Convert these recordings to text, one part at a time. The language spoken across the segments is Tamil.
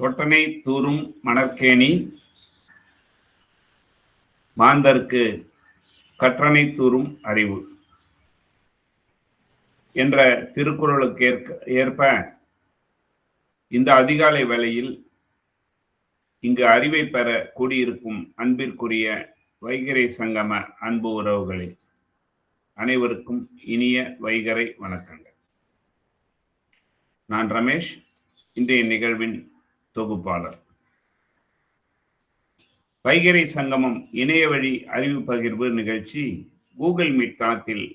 தொட்டனை தூறும் மணற்கேணி மாந்தர்க்கு கற்றனை தூறும் அறிவு என்ற திருக்குறளுக்கு ஏற்ப இந்த அதிகாலை வேளையில் இங்கு அறிவை பெற கூடியிருக்கும் அன்பிற்குரிய வைகறை சங்கம அன்பு உறவுகளே, அனைவருக்கும் இனிய வைகறை வணக்கங்கள். நான் ரமேஷ், இன்றைய நிகழ்வின் தொகுப்பாளர். வைகறை சங்கமம் இணைய வழி அறிவு பகிர்வு நிகழ்ச்சி கூகுள் மீட் தளத்தில்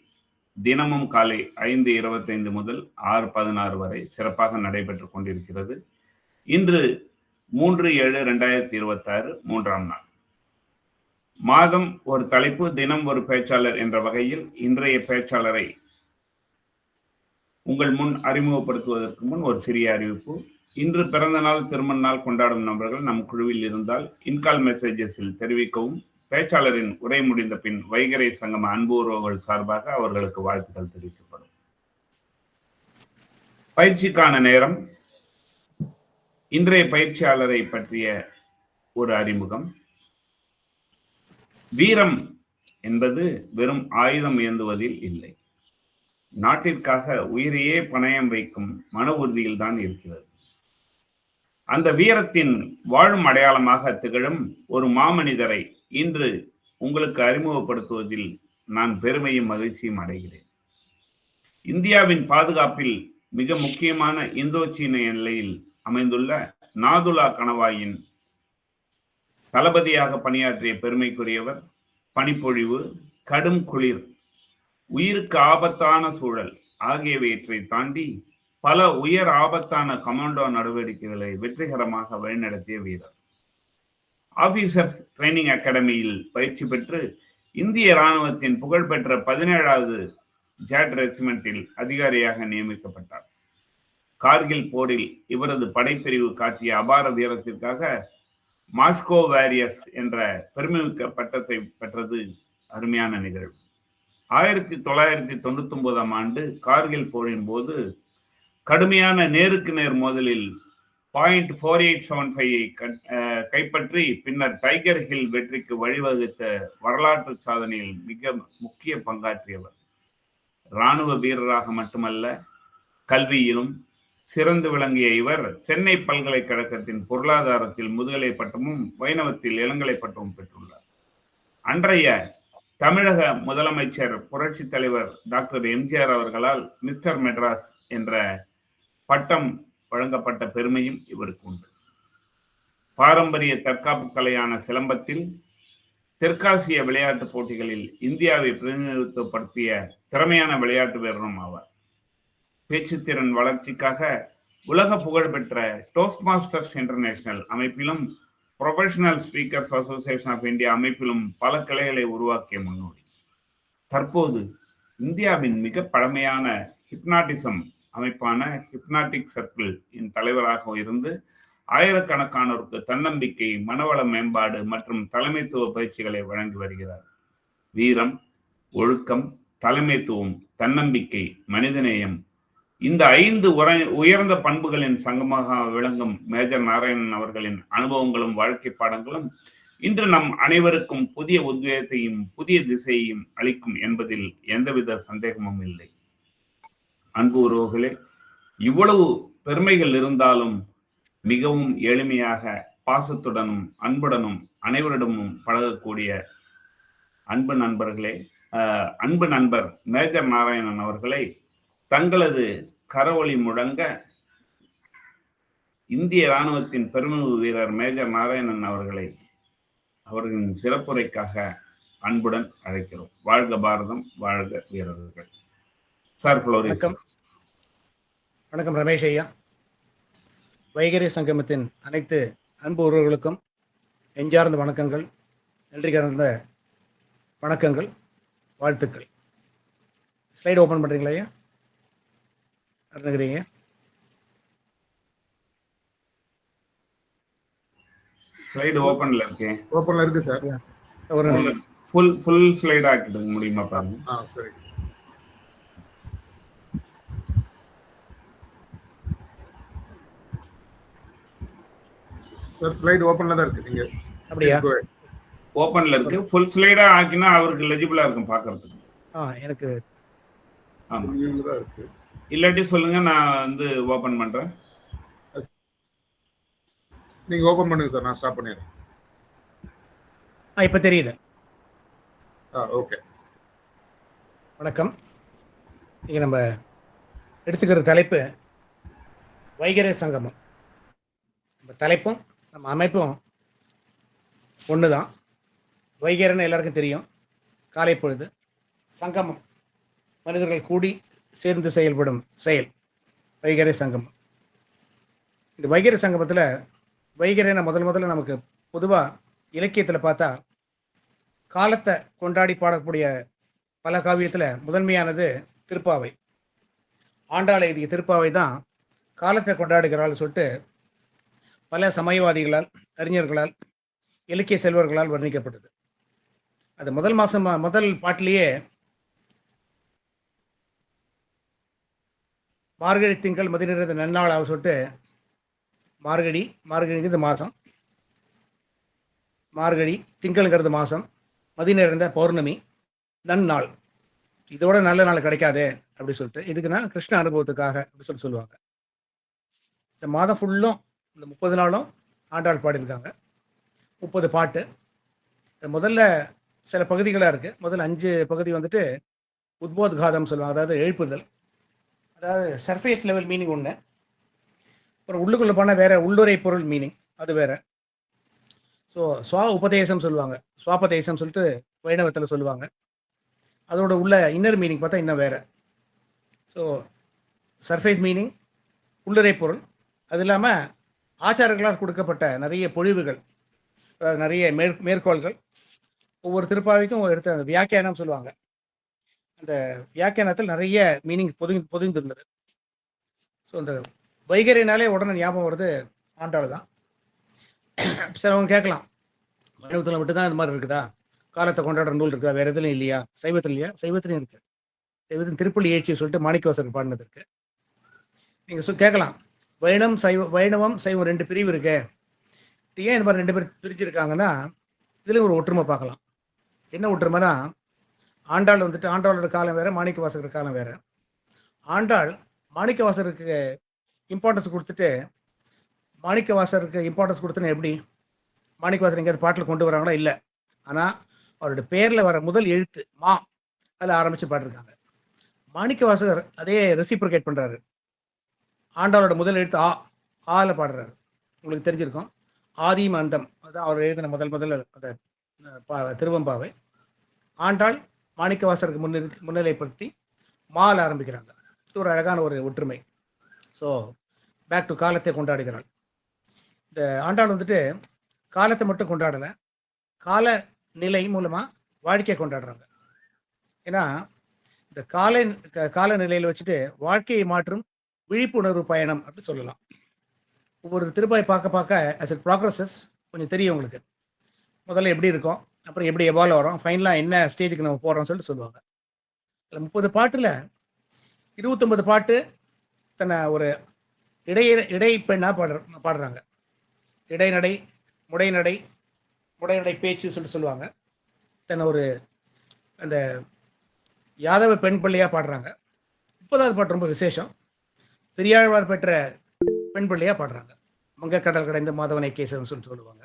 தினமும் காலை 5:25 முதல் 6:16 வரை சிறப்பாக நடைபெற்றுக் கொண்டிருக்கிறது. இன்று 3/7/2026 மூன்றாம் நாள். மாதம் ஒரு தலைப்பு, தினம் ஒரு பேச்சாளர் என்ற வகையில் இன்றைய பேச்சாளரை உங்கள் முன் அறிமுகப்படுத்துவதற்கு முன் ஒரு சிறிய அறிவிப்பு. இன்று பிறந்த நாள், திருமண நாள் கொண்டாடும் நபர்கள் நம் குழுவில் இருந்தால் இன்கால் மெசேஜஸில் தெரிவிக்கவும். பேச்சாளரின் உரை முடிந்த பின் வைகறை சங்கம அன்பு உறவுகள் சார்பாக அவர்களுக்கு வாழ்த்துக்கள் தெரிவிக்கப்படும். பயிற்சிக்கான நேரம். இன்றைய பயிற்சியாளரை பற்றிய ஒரு அறிமுகம். வீரம் என்பது வெறும் ஆயுதம் ஏந்துவதில் இல்லை, நாட்டிற்காக உயிரையே பணயம் வைக்கும் மன உறுதியில் தான் இருக்கிறது. அந்த வீரத்தின் வாழும் அடையாளமாக திகழும் ஒரு மாமனிதரை இன்று உங்களுக்கு அறிமுகப்படுத்துவதில் நான் பெருமையும் மகிழ்ச்சியும் அடைகிறேன். இந்தியாவின் பாதுகாப்பில் மிக முக்கியமான இந்தோ சீன எல்லையில் அமைந்துள்ள நாதுலா கணவாயின் தளபதியாக பணியாற்றிய பெருமைக்குரியவர். பனிப்பொழிவு, கடும் குளிர், உயிருக்கு ஆபத்தான சூழல் ஆகியவற்றை தாண்டி பல உயர் ஆபத்தான கமாண்டோ நடவடிக்கைகளை வெற்றிகரமாக வழிநடத்திய வீரர். ஆபீசர்ஸ் ட்ரைனிங் அகாடமியில் பயிற்சி பெற்று இந்திய இராணுவத்தின் புகழ்பெற்ற 17வது ஜாட் ரெஜிமெண்டில் அதிகாரியாக நியமிக்கப்பட்டார். கார்கில் போரில் இவரது படைப்பிரிவு காட்டிய அபார வீரத்திற்காக மாஸ்கோ வாரியர்ஸ் என்ற பெருமைமிக்க பட்டத்தை பெற்றது அருமையான நிகழ்வு. 1999ஆம் ஆண்டு கார்கில் போரின் போது கடுமையான நேருக்கு நேர் மோதலில் .4875 கைப்பற்றி பின்னர் டைகர் ஹில் வெற்றிக்கு வழிவகுத்த வரலாற்று சாதனையில் மிக முக்கிய பங்காற்றியவர். இராணுவ வீரராக மட்டுமல்ல, கல்வியிலும் சிறந்து விளங்கிய இவர் சென்னை பல்கலைக்கழகத்தின் பொருளாதாரத்தில் முதுகலை பட்டமும் வைணவத்தில் இளங்கலை பட்டமும் பெற்றுள்ளார். அன்றைய தமிழக முதலமைச்சர் புரட்சி தலைவர் டாக்டர் எம்ஜிஆர் அவர்களால் மிஸ்டர் மெட்ராஸ் என்ற பட்டம் வழங்கப்பட்ட பெருமையும் இவருக்கு உண்டு. பாரம்பரிய தற்காப்பு கலையான சிலம்பத்தில் தெற்காசிய விளையாட்டுப் போட்டிகளில் இந்தியாவை பிரதிநிதித்துவப்படுத்திய திறமையான விளையாட்டு வீரரும் ஆவார். பேச்சுத்திறன் வளர்ச்சிக்காக உலக புகழ்பெற்ற டோஸ்ட் மாஸ்டர்ஸ் இன்டர்நேஷனல் அமைப்பிலும் Professional Speakers Association of India அமைப்பிலும் பல கிளைகளை உருவாக்கிய முன்னோடி. தற்போது இந்தியாவின் மிக பழமையான ஹிப்னாட்டிசம் அமைப்பான ஹிப்னாட்டிக் சர்க்கிள் இன் தலைவராக இருந்து ஆயிரக்கணக்கானோருக்கு தன்னம்பிக்கை, மனவள மேம்பாடு மற்றும் தலைமைத்துவ பயிற்சிகளை வழங்கி வருகிறார். வீரம், ஒழுக்கம், தலைமைத்துவம், தன்னம்பிக்கை, மனிதநேயம், இந்த 5 உயர்ந்த பண்புகளின் சங்கமாக விளங்கும் மேஜர் நாராயணன் அவர்களின் அனுபவங்களும் வாழ்க்கை பாடங்களும் இன்று நம் அனைவருக்கும் புதிய உத்வேகத்தையும் புதிய திசையையும் அளிக்கும் என்பதில் எந்தவித சந்தேகமும் இல்லை. அன்பு உறவுகளே, இவ்வளவு பெருமைகள் இருந்தாலும் மிகவும் எளிமையாக பாசத்துடனும் அன்புடனும் அனைவரிடமும் பழகக்கூடிய அன்பு நண்பர் மேஜர் நாராயணன் அவர்களை தங்களது கரவொலி முழங்க இந்திய இராணுவத்தின் பெருமிகு வீரர் மேஜர் நாராயணன் அவர்களை அவர்களின் சிறப்புரைக்காக அன்புடன் அழைக்கிறோம். வாழ்க பாரதம், வாழ்க வீரர்கள். சார் ஃப்ளோரிஸ். வணக்கம் ரமேஷ் ஐயா. வைகறை சங்கமத்தின் அனைத்து அன்பு உறவுகளுக்கும் நெஞ்சார்ந்த வணக்கங்கள், நன்றி கலந்த வணக்கங்கள், வாழ்த்துக்கள். ஸ்லைடு ஓபன் பண்றீங்களா ஐயா? அருணகிரிங்க ஸ்லைடு ஓபன்ல இருக்கு சார். ஒரு ஃபுல் ஸ்லைட் ஆக்கிடுங்க முடியுமா பாருங்க. சரி. சார் ஸ்லைடு ஓப்பன்ல தான் இருக்கு. நீங்க அப்படியா? please go ahead. ஓப்பன்ல இருக்கு. ஃபுல் ஸ்லைடா ஆக்கினா அவருக்கு லெஜிபிளா இருக்கும் பார்க்கறதுக்கு. எனக்கு ஆமா. வியூல தான் இருக்கு. இல்லாட்டி சொல்லுங்க, நான் வந்து ஓபன் பண்றேன். நீங்க ஓபன் பண்ணுங்க சார், நான் ஸ்டாப் பண்ணிடுறேன். இப்ப தெரியுது. ஓகே. வணக்கம். இங்க நம்ம எடுத்துக்கிற தலைப்பு வைகரை சங்கமம். நம்ம தலைப்பும் நம்ம அமைப்பும் ஒண்ணுதான். வைகரைன்னு எல்லாருக்கும் தெரியும். காலை பொழுது சங்கமம், மனிதர்கள் கூடி சேர்ந்து செயல்படும் செயல் வைகரை சங்கமம். இந்த வைகரை சங்கமத்துல வைகரைன முதல்ல நமக்கு பொதுவா இலக்கியத்துல பார்த்தா காலத்தை கொண்டாடி பாடக்கூடிய பல காவியத்துல முதன்மையானது திருப்பாவை. ஆண்டாள் எழுதிய திருப்பாவை தான் காலத்தை கொண்டாடுகிறாள் சொல்லிட்டு பல சமயவாதிகளால், அறிஞர்களால், இலக்கிய செல்வர்களால் வர்ணிக்கப்பட்டது. அது முதல் பாட்டிலேயே மார்கழி திங்கள் மதி நிறைந்த நன்னாள் சொல்லிட்டு மார்கழிங்கிறது மாசம், மார்கழி திங்கள்ங்கிறது மாசம், மதி நிறைந்த பௌர்ணமி நன்னாள், இதோட நல்ல நாள் கிடைக்காதே அப்படி சொல்லிட்டு, இதுக்குன்னா கிருஷ்ண அனுபவத்துக்காக அப்படி சொல்லுவாங்க. இந்த மாதம் ஃபுல்லும் இந்த 30 நாளும் ஆண்டாள் பாடியிருக்காங்க. 30 பாட்டு. முதல்ல சில பகுதிகளாக இருக்கு. முதல்ல 5 பகுதி வந்துட்டு உத்போத்காதம் சொல்லுவாங்க, அதாவது எழுப்புதல், அதாவது சர்ஃபேஸ் லெவல் மீனிங் ஒன்று. அப்புறம் உள்ளுக்குள்ள போனால் வேற உள்ளுரை பொருள் மீனிங், அது வேற. ஸோ ஸ்வா உபதேசம் சொல்லுவாங்க, ஸ்வாபதேசம் சொல்லிட்டு வைணவத்தில் சொல்லுவாங்க. அதோட உள்ள இன்னர் மீனிங் பார்த்தா இன்னும் வேற. ஸோ சர்ஃபேஸ் மீனிங், உள்ளுரை பொருள், அது இல்லாமல் ஆச்சாரங்களால் கொடுக்கப்பட்ட நிறைய பொழிவுகள், அதாவது நிறைய மேற்கோள்கள். ஒவ்வொரு திருப்பாவைக்கும் எடுத்த வியாக்கியானம் சொல்லுவாங்க. அந்த வியாக்கியானத்தில் நிறைய மீனிங் பொதிந்துள்ளது. ஸோ இந்த வைகரைனாலே உடனே ஞாபகம் வருது ஆண்டாள் தான். சிலவங்க கேட்கலாம், வைணவத்தில் மட்டும்தான் இந்த மாதிரி இருக்குதா, காலத்தை கொண்டாடுற நூல் இருக்குதா, வேற எதுலையும் இல்லையா? சைவத்தில் இல்லையா? சைவத்திலையும் இருக்கு. சைவத்தின் திருப்பள்ளி ஏச்சி சொல்லிட்டு மாணிக்கவாசகர் பாடினது இருக்கு. நீங்க கேட்கலாம், வைணவம் சைவம் 2 பிரிவு இருக்கு, ஏன் இந்த மாதிரி 2 பேர் பிரிச்சிருக்காங்கன்னா, இதுல ஒரு ஒற்றுமை பார்க்கலாம். என்ன ஒற்றுமைனா, ஆண்டாள் வந்துட்டு ஆண்டாளோட காலம் வேற, மாணிக்கவாசகர் காலம் வேற. ஆண்டாள் மாணிக்கவாசகருக்கு இம்பார்ட்டன்ஸ் கொடுத்துட்டு, மாணிக்கவாசகருக்கு இம்பார்ட்டன்ஸ் கொடுத்துன்னு எப்படி மாணிக்கவாசகர் எங்கேயாவது பாட்டில் கொண்டு வராங்களா? இல்லை. ஆனால் அவருடைய பேர்ல வர முதல் எழுத்து மா, அதில் ஆரம்பிச்சு பாடிருக்காங்க. மாணிக்கவாசகர் அதே ரெசிப்ரிகேட் பண்றாரு. ஆண்டாளோட முதல் எழுத்து ஆல பாடுறாரு. உங்களுக்கு தெரிஞ்சிருக்கும், ஆதியும் அந்தம், அதுதான் அவர் எழுதின முதல்ல அந்த திருவம்பாவை. ஆண்டாள் மாணிக்கவாசகருக்கு முன்னிலைப்படுத்தி மால் ஆரம்பிக்கிறாங்க. இது ஒரு அழகான ஒரு ஒற்றுமை. ஸோ பேக் டு காலத்தை கொண்டாடுகிறாள். இந்த ஆண்டாள் வந்துட்டு காலத்தை மட்டும் கொண்டாடலை, கால நிலை மூலமா வாழ்க்கையை கொண்டாடுறாங்க. ஏன்னா இந்த காலநிலையில் வச்சுட்டு வாழ்க்கையை மாற்றும் விழிப்புணர்வு பயணம் அப்படி சொல்லலாம். ஒவ்வொரு திருப்பாய் பார்க்க as it progresses கொஞ்சம் தெரியும் உங்களுக்கு. முதல்ல எப்படி இருக்கும், அப்புறம் எப்படி எவால்வ் வரும், ஃபைனலாக என்ன ஸ்டேஜுக்கு நம்ம போகிறோம்னு சொல்லுவாங்க. 30 பாட்டில் 29 பாட்டு தன்னை ஒரு இடைப்பெண்ணா பாடுறாங்க. இடைநடை, முடைநடை பேச்சு சொல்லுவாங்க. தன்னை ஒரு அந்த யாதவ பெண் பிள்ளையா பாடுறாங்க. 30வது பாட்டு ரொம்ப விசேஷம். பெரியாழ்வார் பெற்ற பெண் பிள்ளையா பாடுறாங்க. மங்கக்கடல் கடைந்த மாதவனை கேசவன் சொல்லுவாங்க.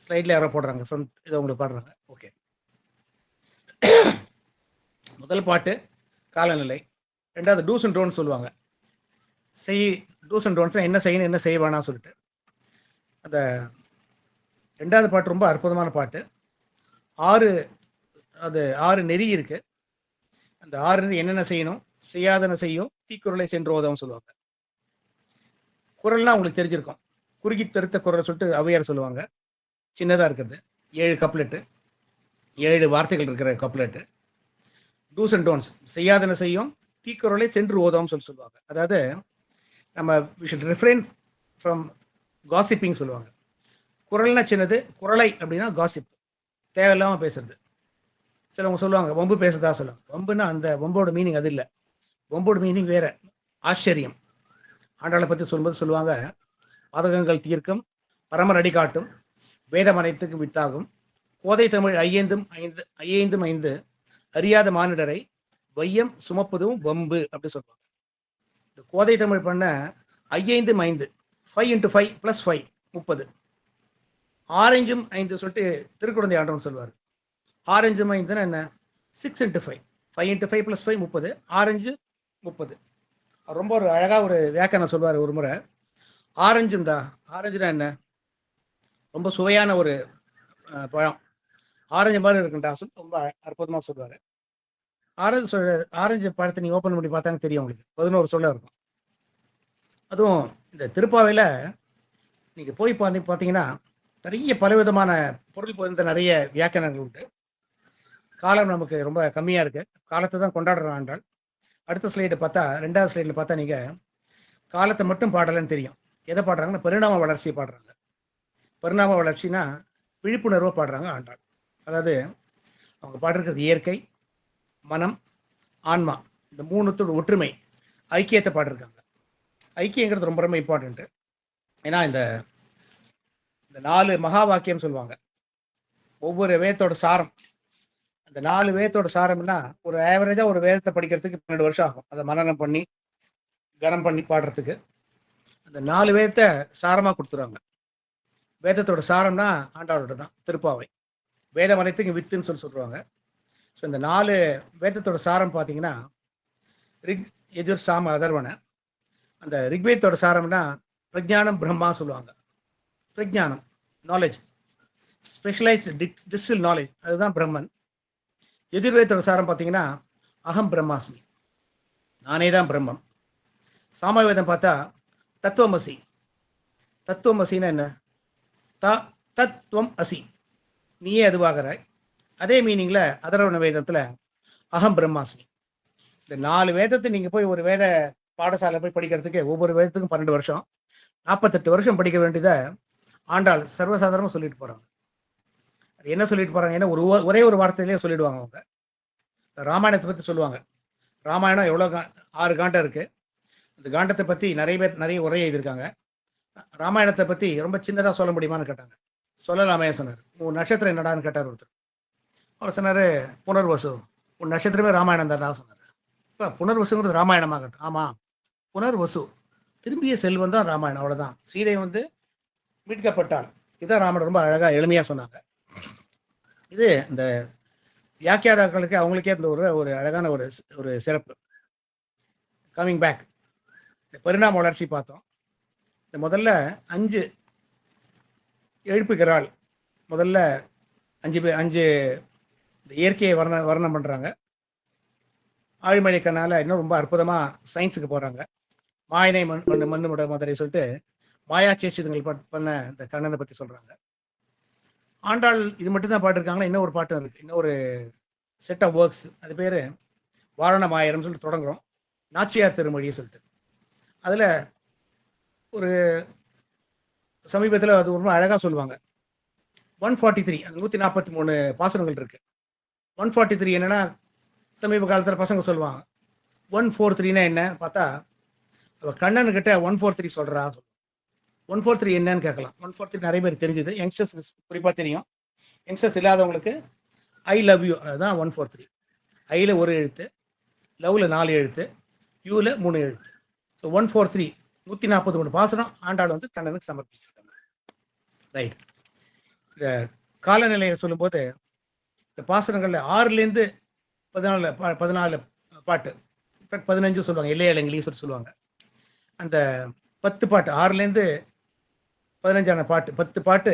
ஸ்லைட்ல யாரோ போடுறாங்க, இதை உங்களுக்கு பாடுறாங்க. ஓகே, முதல் பாட்டு காலநிலை. 2வது டூஸ் அண்ட் டோன்ஸ் சொல்லுவாங்க. டூஸ் அண்ட் டோன்ஸ் என்ன செய்யணும், என்ன செய்வானா சொல்லிட்டு. அந்த 2வது பாட்டு ரொம்ப அற்புதமான பாட்டு. 6 நெறி இருக்கு. அந்த 6 என்னென்ன செய்யணும், செய்யாதன செய்யும் தீக்குறளை சென்றோதம் சொல்லுவாங்க. குரல்னா உங்களுக்கு தெரிஞ்சிருக்கும், குறுகி தெருத்த குரல் சொல்லிட்டு ஔவையார் சொல்லுவாங்க. சின்னதா இருக்கிறது, 7 கப்லெட்டு, 7 வார்த்தைகள் இருக்கிற கப்லெட்டு. டூஸ் அண்ட் டோன்ஸ் செய்யாதன செய்யும் தீக்குறளை சென்று ஓதம் சொல்லுவாங்க. அதாவது நம்ம we should refrain from gossiping சொல்லுவாங்க. குரல்னா சின்னது, குரலை அப்படின்னா காசிப், தேவையில்லாம பேசுறது. சிலவங்க சொல்லுவாங்க வம்பு பேசுறதா சொல்லுவாங்க. வம்புன்னா அந்த வம்போட மீனிங் அது இல்லை. வம்போட மீனிங் வேற, ஆச்சரியம். ஆண்டாளை பற்றி சொல்லும்போது சொல்லுவாங்க, பாதகங்கள் தீர்க்கும், பரமர் அடி காட்டும், வேதம் அனைத்துக்கும் வித்தாகும், கோதை தமிழ் ஐயைந்தும் ஐந்து அறியாத மானிடரை வையம் சுமப்பதும் வம்பு அப்படி சொல்லுவாங்க. இந்த கோதை தமிழ் பண்ண 5 5 5 × 5 + 5 30. 6 5 சொல்லிட்டு திருக்குழந்தை ஆண்டவன் சொல்லுவார். 6 5 என்ன? 6 × 5 5 × 5 + 5 30. 6 30. ரொம்ப ஒரு அழகா ஒரு வியாக்கியானம் சொல்வார் ஒரு முறை. ஆரஞ்சுண்டா, ஆரஞ்சுனா என்ன? ரொம்ப சுவையான ஒரு பழம், ஆரஞ்சு மாதிரி இருக்குண்டா சொல்லி ரொம்ப அற்புதமா சொல்லுவாரு. ஆரஞ்சு பழத்தை நீங்க ஓப்பன் பண்ணி பார்த்தாங்க தெரியும் உங்களுக்கு. 11 சொல்ல இருக்கும். அதுவும் இந்த திருப்பாவையில நீங்க போய் பார்த்தீங்கன்னா நிறைய பலவிதமான பொருள் பொருந்த நிறைய வியாக்கியானங்கள் உண்டு. காலம் நமக்கு ரொம்ப கம்மியா இருக்கு, காலத்தை தான் கொண்டாடுறோம் என்றால். அடுத்த ஸ்லைடு பார்த்தா, 2வது ஸ்லைடில் பார்த்தா நீங்க காலத்தை மட்டும் பாடலன்னு தெரியும். எதை பாடுறாங்கன்னா பரிணாம வளர்ச்சியை பாடுறாங்க. பரிணாம வளர்ச்சினா விழிப்புணர்வை பாடுறாங்க ஆண்டாள். அதாவது அவங்க பாடுறது இயற்கை, மனம், ஆன்மா, இந்த 3த்தோட ஒற்றுமை, ஐக்கியத்தை பாடிருக்காங்க. ஐக்கியங்கிறது ரொம்ப ரொம்ப இம்பார்ட்டன்ட்டு. ஏன்னா இந்த 4 மகா வாக்கியம் சொல்லுவாங்க. ஒவ்வொரு வேதத்தோட சாரம், அந்த 4 வேதத்தோட சாரம்னா ஒரு ஆவரேஜா ஒரு வேதத்தை படிக்கிறதுக்கு 12 வருஷம் ஆகும். அதை மனனம் பண்ணி கனம் பண்ணி பாடுறதுக்கு. அந்த 4 வேதத்தை சாரமா கொடுத்துருவாங்க. வேதத்தோட சாரம்னா ஆண்டாளோட தான் திருப்பாவை. வேதம் அனைத்துக்கும் வித்துன்னு சொல்லுவாங்க. ஸோ இந்த 4 வேதத்தோட சாரம் பார்த்தீங்கன்னா ரிக், யஜுர், சாம, அதர்வன. அந்த ரிக்வேதத்தோட சாரம்னா பிரஜானம், பிரம்மா சொல்லுவாங்க. பிரஜானம் நாலேஜ், ஸ்பெஷலைஸ்டு டிஸ்டில் நாலேஜ், அதுதான் பிரம்மன். எதிர்வேதத்தோட சாரம் பார்த்தீங்கன்னா அகம் பிரம்மாஸ்மி, நானே தான் பிரம்மம். சாமவேதம் பார்த்தா தத்துவமசி. தத்துவமசின்னா என்ன? தத்துவம் அசி, நீயே அதுவாகிறாய். அதே மீனிங்ல அதர்வண வேதத்துல அகம் பிரம்மாஸ்மி. இந்த 4 வேதத்தை நீங்க போய் ஒரு வேத பாடசாலை போய் படிக்கிறதுக்கு ஒவ்வொரு வேதத்துக்கும் 12 வருஷம், 48 வருஷம் படிக்க வேண்டியதை ஆண்டாள் சர்வசாதாரணமா சொல்லிட்டு போறாங்க. அது என்ன சொல்லிட்டு போறாங்க? ஏன்னா ஒரே ஒரு வார்த்தையிலேயே சொல்லிடுவாங்க அவங்க. ராமாயணத்தை பத்தி சொல்லுவாங்க. ராமாயணம் எவ்வளோ 6 காண்டம் இருக்கு. அந்த காண்டத்தை பத்தி நிறைய பேர் நிறைய உரை எழுதியிருக்காங்க. ராமாயணத்தை பத்தி ரொம்ப சின்னதா சொல்ல முடியுமான்னு கேட்டாங்க. சொல்லலாமே சொன்னார். உன் நட்சத்திரம் என்னடான்னு கேட்டார் ஒருத்தர். அவர் சொன்னாரு புனர்வசு. உன் நட்சத்திரமே ராமாயணம் தான் சொன்னார். இப்போ புனர்வசுங்கிறது ராமாயணமாகட்டும். ஆமா, புனர்வசு, திரும்பிய செல்வம் தான் ராமாயணம், அவ்வளவுதான். சீதை மீட்கப்பட்டாள். இதான் ராமன் ரொம்ப அழகா எளிமையா சொன்னாங்க. இது இந்த வியாக்கியாதாக்களுக்கு அவங்களுக்கே இந்த ஒரு அழகான ஒரு சிறப்பு. கமிங் பேக், இந்த பரிணாம வளர்ச்சி பார்த்தோம். இந்த முதல்ல 5 எழுப்புகிறாள். முதல்ல 5 இந்த இயற்கையை வர்ணம் பண்றாங்க. ஆழிமழை கண்ணால இன்னும் ரொம்ப அற்புதமா சயின்ஸுக்கு போறாங்க. மாயனை மண்ணு முட மதுரை சொல்லிட்டு மாயா சேஷிதங்கள் பண்ண இந்த கண்ணனை பத்தி சொல்றாங்க. ஆண்டாள் இது மட்டும் தான் பாட்டிருக்காங்களா? இன்னும் ஒரு பாட்டும் இருக்கு, இன்னும் ஒரு செட் ஆஃப் ஒர்க்ஸ். அது பேரு வாரணமாயிரம் சொல்லிட்டு தொடங்குறோம். நாச்சியார் திருமொழியை சொல்லிட்டு அதுல ஒரு சமீபத்தில் அது ரொம்ப அழகா சொல்லுவாங்க. 143, அது 143 பாசனங்கள் இருக்கு. 143 என்னன்னா சமீப காலத்துல பசங்க சொல்லுவாங்க. 143னா என்ன பார்த்தா, கண்ணன் கிட்ட 143 சொல்றா. 143 என்னன்னு கேட்கலாம். 143 நிறைய பேர் தெரிஞ்சது, யங்ஸ்டர்ஸ் குறிப்பா தெரியும். யங்ஸ்டர்ஸ் இல்லாதவங்களுக்கு ஐ லவ் யூ, அதுதான் 143. ஐல ஒரு எழுத்து, லவ்ல 4 எழுத்து, யூல 3 எழுத்து. ஸோ 143 143 பாசனம் ஆண்டாள் கண்ணனுக்கு சமர்ப்பிச்சிருக்காங்க. ரைட். இந்த காலநிலையை சொல்லும்போது இந்த பாசனங்கள்ல 6லேருந்து 14 பாட்டு, 15 சொல்லுவாங்க, எல்லையலங்கிலி சொல்லுவாங்க. அந்த 10 பாட்டு, 6லேருந்து 15 பாட்டு, 10 பாட்டு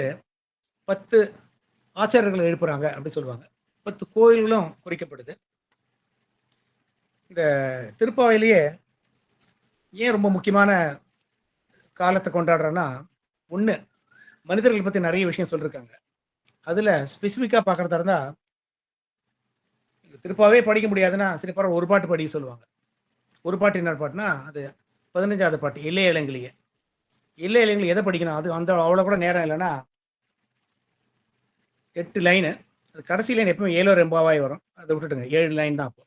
10 ஆச்சாரர்களை எழுப்புறாங்க அப்படி சொல்லுவாங்க. 10 கோயில்களும் குறிக்கப்படுது. இந்த திருப்பாவையிலேயே ஏன் ரொம்ப முக்கியமான காலத்தை கொண்டாடுறோன்னா, ஒன்று மனிதர்கள் பற்றி நிறைய விஷயம் சொல்லியிருக்காங்க. அதில் ஸ்பெசிஃபிக்காக பார்க்குறதா இருந்தால், திருப்பாவே படிக்க முடியாதுன்னா சரி பரவாயில்ல ஒரு பாட்டு படிக்க சொல்லுவாங்க. ஒரு பாட்டு என்ன பாட்டுனா அது 15வது பாட்டு, எல்லை இளங்கிலியே. எல்லை இளங்கிலி எதை படிக்கணும்? அது அவ்வளோ கூட நேரம் இல்லைன்னா 8 லைனு. அது கடைசி லைன் எப்பவுமே 7 ரெம்பாவாய் வரும், அதை விட்டுட்டுங்க. 7 லைன் தான். அப்போ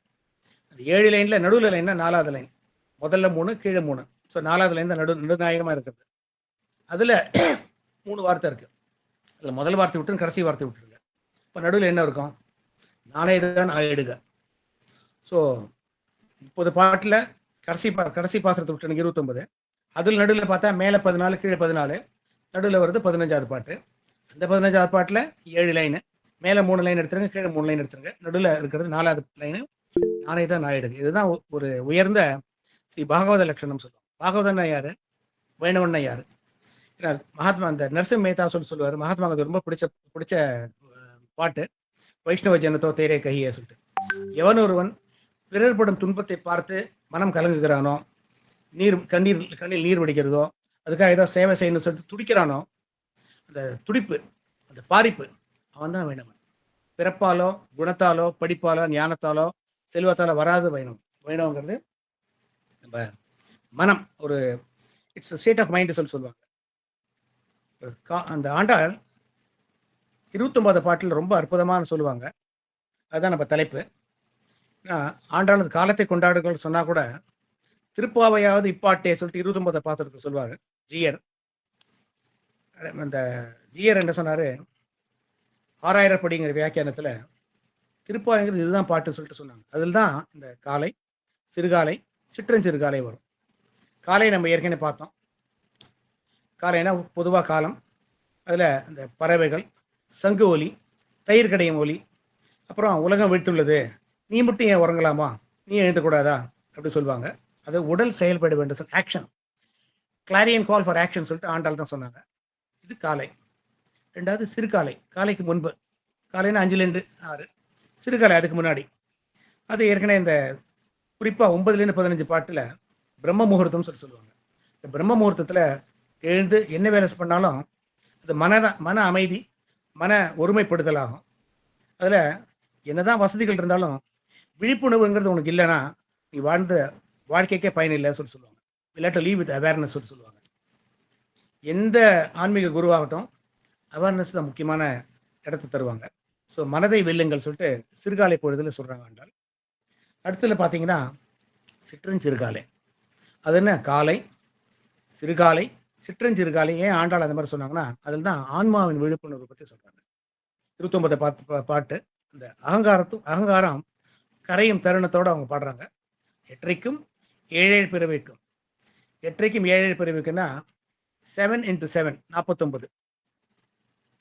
அது 7 லைனில் நடுவில் லைன்னா 4வது லைன், முதல்ல 3 கீழே 3. ஸோ 4வது லைன் தான் நடுநாயகமாக இருக்கிறது. அதில் 3 வார்த்தை இருக்கு. அதில் முதல் வார்த்தை விட்டு கடைசி வார்த்தை விட்டுருங்க. இப்போ நடுவில் என்ன இருக்கும்? நானே தான் ஆயிடுக. ஸோ 30 பாட்டில் கடைசி பாசுரத்தை விட்டு 29. அதில் நடுவில் பார்த்தா மேலே 14 கீழே 14, நடுவில் வருது 15வது பாட்டு. அந்த 15வது பாட்டில் 7 லைனு, மேலே 3 லைன் எடுத்துருங்க, கீழே 3 லைன் எடுத்துருங்க, நடுவில் இருக்கிறது 4வது லைனு நானே தான் ஆயிடுது. இதுதான் ஒரு உயர்ந்த ஸ்ரீ பாகவத லட்சணம் சொல்லுவாங்க. பாகவதன்னா யாரு? வைணவன்னா யாரு? மகாத்மா அந்த நரசிம்ம மேத்தா சொல்லுவார், மகாத்மாவுக்கு ரொம்ப பிடிச்ச பாட்டு வைஷ்ணவ ஜனத்தோ தேரே கையே சொல்லிட்டு. எவன் ஒருவன் பிறர்படும் துன்பத்தை பார்த்து மனம் கலங்குகிறானோ, கண்ணில் நீர் வடிக்கிறதோ, அதுக்காக ஏதோ சேவை செய்யணும்னு சொல்லிட்டு துடிக்கிறானோ, அந்த துடிப்பு, அந்த பாரிப்பு, அவன் தான் வைணவன். பிறப்பாலோ குணத்தாலோ படிப்பாலோ ஞானத்தாலோ செல்வத்தாலோ வராது வைணவம். வைணவங்கிறது நம்ம மனம், ஒரு இட்ஸ் ஸ்டேட் ஆஃப் மைண்ட் சொல்லுவாங்க. அந்த ஆண்டாள் 29 பாட்டில் ரொம்ப அற்புதமான சொல்லுவாங்க. அதுதான் நம்ம தலைப்பு. ஆண்டாள் காலத்தை கொண்டாடுகள் சொன்னா கூட திருப்பாவையாவது இப்பாட்டே சொல்லிட்டு 29 பாத்திரத்தை சொல்லுவாரு ஜீயர். அந்த ஜீயர் என்ன சொன்னாரு, 6000 படிங்கிற வியாக்கியானத்துல திருப்பாவைங்கிறது இதுதான் பாட்டு சொல்லிட்டு சொன்னாங்க. அதில் தான் இந்த காலை, சிறுகாலை, சிற்றஞ்சிறுகாலை வரும். காலை நம்ம ஏற்கனவே பார்த்தோம். காலைனா பொதுவாக காலம், அதில் அந்த பறவைகள், சங்கு ஒலி, தயிர் கடையும் ஒலி, அப்புறம் உலகம் வீழ்த்துள்ளது, நீ மட்டும் ஏன் உறங்கலாமா, நீ எழுந்தக்கூடாதா அப்படி சொல்லுவாங்க. அது உடல் செயல்பட வேண்டும் சொல் ஆக்ஷன், கிளாரியன் கால் ஃபார் ஆக்ஷன் சொல்லிட்டு ஆண்டாள் தான் சொன்னாங்க. இது காலை. ரெண்டாவது சிறுகாலை, காலைக்கு முன்பு. காலைன்னா 5லேருந்து 6, சிறுகாலை அதுக்கு முன்னாடி. அது ஏற்கனவே இந்த குறிப்பாக 9லேருந்து 15 பாட்டில் பிரம்ம முகூர்த்தம் சொல்லுவாங்க. இந்த பிரம்ம முகூர்த்தத்தில் எழுந்து என்ன வேலை பண்ணாலும் அது மன அமைதி, மன ஒருமைப்படுதல் ஆகும். அதில் என்னதான் வசதிகள் இருந்தாலும் விழிப்புணர்வுங்கிறது உனக்கு இல்லைன்னா நீ வாழ்ந்த வாழ்க்கைக்கே பயன் இல்லை சொல்லுவாங்க. இல்லாட்ட லீவ் வித் அவேர்னஸ் சொல்லுவாங்க. எந்த ஆன்மீக குருவாகட்டும் அவேர்னஸ் தான் முக்கியமான இடத்த தருவாங்க. ஸோ மனதை வெல்லுங்கள் சொல்லிட்டு சிறுகாலை பொழுதுல சொல்றாங்க ஆண்டாள். அடுத்ததுல பார்த்தீங்கன்னா சிற்றஞ்சிறுகாலை. அது என்ன? காலை, சிறுகாலை, சிற்றஞ்சிறுகாலை. ஏன் ஆண்டாள் அந்த மாதிரி சொன்னாங்கன்னா அதில் தான் ஆன்மாவின் விழிப்புணர்வு பற்றி சொல்றாங்க. 29 பாட்டு இந்த அகங்காரம் கரையும் தருணத்தோடு அவங்க பாடுறாங்க. எற்றைக்கும் 7 பிறவிக்கும், எற்றைக்கும் 7 பிறவிக்குன்னா 7 into 7 49,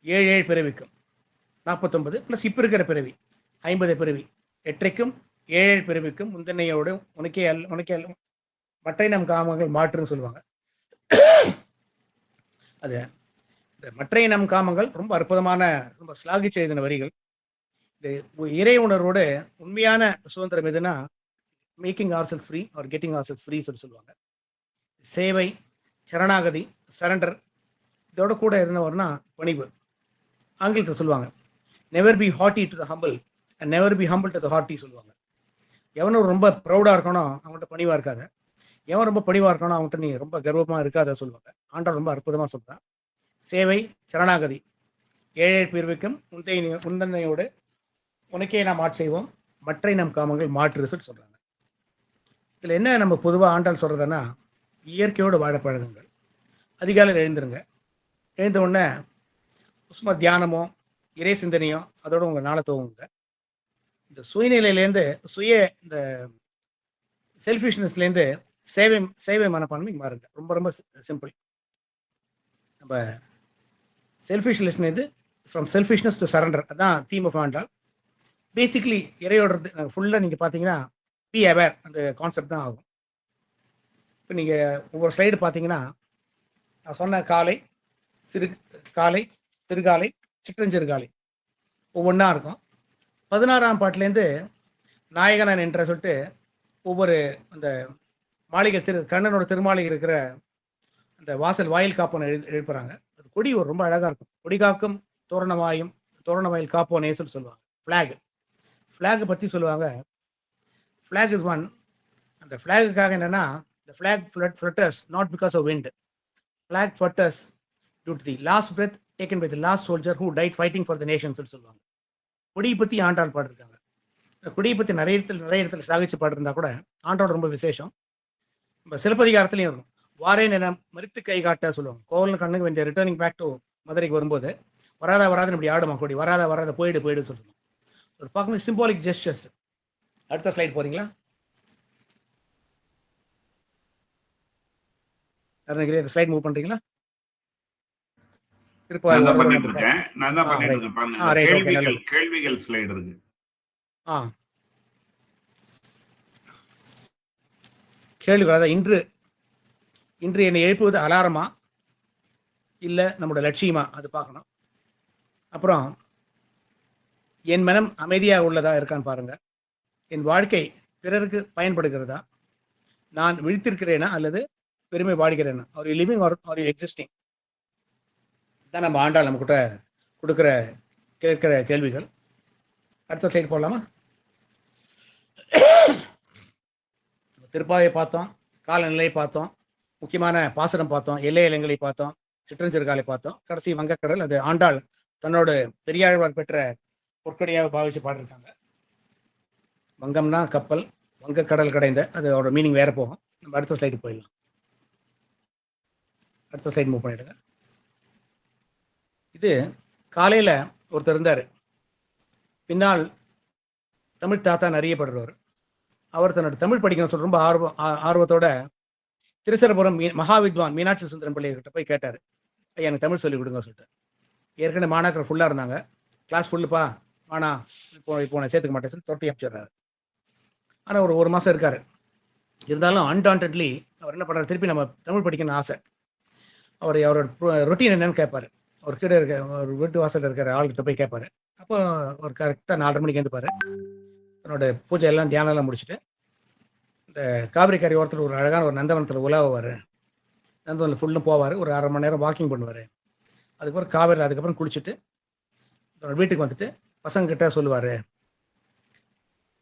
7 பிறவிக்கும் 49 பிளஸ் இப்ப இருக்கிற பிறவி 50 பிறவி. எற்றைக்கும் 7 பிறவிக்கும் முந்தனையோடு உனக்கே மற்றை நம் காமங்கள் மாற்றுன்னு சொல்லுவாங்க. அது இந்த மற்றை நம் காமங்கள் ரொம்ப அற்புதமான, ரொம்ப ஸ்லாகிச்சு எழுதின வரிகள். இந்த இறை உணர்வோடு உண்மையான சுதந்திரம் எதுனா making ourselves free or getting ourselves free சொல்லுவாங்க. சேவை, சரணாகதி, சரண்டர், இதோட கூட இருந்தவர்னா பணிவு. ஆங்கிலத்தில் சொல்லுவாங்க never be haughty to the humble and never be humble to the haughty சொல்லுவாங்க. எவனும் ரொம்ப ப்ரௌடாக இருக்கணும் அவங்கள்ட்ட பணிவாக இருக்காத, எவன் ரொம்ப பணிவாக இருக்கணும் அவங்கள்ட்ட நீ ரொம்ப கர்வமாக இருக்காத சொல்லுவாங்க. ஆண்டாள் ரொம்ப அற்புதமாக சொல்கிறான். சேவை, சரணாகதி, 7 பிறவிக்கும் முந்தனையோடு உனக்கே நாம் ஆட்செய்வோம், மற்றை நம் காமங்கள் மாற்று சொல்றாங்க. இதுல என்ன நம்ம பொதுவாக ஆண்டாள் சொல்றதுன்னா, இயற்கையோடு வாழ பழகுங்கள், அதிகாலையில் எழுந்துருங்க, எழுந்த உடனே சும்மா தியானமோ இறை சிந்தனையோ அதோட உங்க நாளை துவங்குங்க. இந்த சுயநிலையிலேருந்து இந்த செல்ஃபிஷ்னஸ்லேருந்து சேவை மனப்பான்மை மாறுங்க. ரொம்ப ரொம்ப சிம்பிள். நம்ம செல்ஃபிஷ்னஸ்லேருந்து ஃப்ரம் செல்ஃபிஷ்னஸ் டு சரண்டர், அதான் தீம் ஆஃப் ஆண்டாள். பேசிக்லி இறையோட ஃபுல்லாக நீங்கள் பார்த்தீங்கன்னா பி அவேர் அந்த கான்செப்ட் தான் ஆகும். இப்போ நீங்கள் ஒவ்வொரு ஸ்லைடு பார்த்தீங்கன்னா நான் சொன்ன காலை, சிறுகாலை, சிற்றஞ்சிறுகாலை ஒவ்வொன்றா இருக்கும். 16ஆம் பாட்டிலேருந்து நாயகனன் என்ற சொல்லிட்டு ஒவ்வொரு அந்த மாளிகை கண்ணனோட திருமாளிகை இருக்கிற அந்த வாயில் காப்போனை எழுப்புறாங்க. அது கொடி ஒரு ரொம்ப அழகாக இருக்கும். கொடி காக்கும் தோரணவாயில் காப்போனே சொல்லுவாங்க. ஃப்ளாக் பற்றி சொல்லுவாங்க. Flag is one. அந்த ஃப்ளாகுக்காக என்னன்னா, the flag flutters not because of wind. Flag flutters due to the last breath taken by the last soldier who died fighting for the nation சொல்லுவாங்க. கொடியை பற்றி ஆண்டாள் பாடிருக்காங்க. கொடியை பற்றி நிறைய இடத்துல சாகிச்சு பாடிருந்தா கூட ஆண்டாள் ரொம்ப விசேஷம். நம்ம சிலப்பதிகாரத்துலையும் இருக்கும். வாரேன் என மறித்து கை காட்ட சொல்லுவாங்க. கோவலன் கண்ணுக்கு வேண்டிய ரிட்டர்னிங் பேக் டு மதுரைக்கு வரும்போது வராதுன்னு இப்படி ஆடுமா கொடி, வராத போயிடு சொல்லணும். ஒரு பார்க்கணும் சிம்பாலிக் ஜெஸ்டர்ஸ். அடுத்த ஸ்லைட் போறீங்களா? ஸ்லைட் மூவ் பண்றீங்களா? நான் தான் பண்ணிட்டு இருக்கேன். பாருங்க. ரைட், கேள்விகள் ஸ்லைடு இருக்கு. கேள்விகள் அதான் இன்று என்னை எழுப்புவது அலாரமா இல்ல நம்மளோட லட்சியமா, அது பார்க்கணும். அப்புறம் என் மனம் அமைதியாக உள்ளதா இருக்கான்னு பாருங்க. என் வாழ்க்கை பிறருக்கு பயன்படுகிறதா, நான் விழித்திருக்கிறேனா அல்லது பெருமை வாழ்கிறேனா, are you living are you existing, தான் நம்ம ஆண்டாள் நம்ம கிட்ட கேட்கிற கேள்விகள். அடுத்த ஸ்லைட் போடலாமா? திருப்பாவை பார்த்தோம், காலநிலை பார்த்தோம், முக்கியமான பாசனம் பார்த்தோம், எல்லை இலங்களை பார்த்தோம், சிற்றஞ்சிறுகாலை பார்த்தோம், கடைசி வங்கக்கடல். அது ஆண்டாள் தன்னோட பெரியாழ்வார் பெற்ற பொற்கொடையாக பாவிச்சு பாடிருக்காங்க. வங்கம்னா கப்பல், வங்கக்கடல் கடைந்த, அதோட மீனிங் வேற போகும். நம்ம அடுத்த ஸ்லைடு போயிடலாம். அடுத்த ஸ்லைட் மூவ் பண்ணிடுங்க. இது காலையில ஒருத்தர் இருந்தாரு, பின்னால் தமிழ் தாத்தா அறியப்படுறவர். அவர் தன்னோட தமிழ் படிக்கணும்னு சொல்லி ரொம்ப ஆர்வத்தோட திருச்சரபுரம் மகாவித்வான் மீனாட்சி சுந்தரம் பிள்ளை கிட்ட போய் கேட்டாரு, ஐயா எனக்கு தமிழ் சொல்லிக் கொடுங்க சொல்லிட்டு. ஏற்கனவே மாணாக்கர் ஃபுல்லா இருந்தாங்க, கிளாஸ் ஃபுல்லுப்பா ஆனா இப்போ நான் சேர்த்துக்க மாட்டேன் சொல்லி தொட்டி அமைச்சிடுறாரு. ஆனா ஒரு மாசம் இருக்காரு. இருந்தாலும் அன்டான்டட்லி அவர் என்ன பண்றாரு, திருப்பி நம்ம தமிழ் படிக்கணும்னு ஆசை. அவரோட ரொட்டீன் என்னன்னு கேட்பாரு. அவர் கிட்ட இருக்க ஒரு வீட்டு வாசல் இருக்கிற ஆள்கிட்ட போய் கேட்பாரு. அப்போ ஒரு கரெக்டாக 4:30 மணிக்கு எழுந்துப்பாரு. தன்னோட பூஜை எல்லாம் தியானம் எல்லாம் முடிச்சுட்டு இந்த காவிரி கரை ஓரத்தில் ஒரு அழகான ஒரு நந்தவனத்தில் உலாவுவார். நந்தவனில் ஃபுல்லும் போவார், ஒரு 1/2 மணி நேரம் வாக்கிங் பண்ணுவார். அதுக்கப்புறம் காவிரி, அதுக்கப்புறம் குளிச்சுட்டு தன்னோட வீட்டுக்கு வந்துட்டு பசங்க கிட்ட சொல்லுவார்,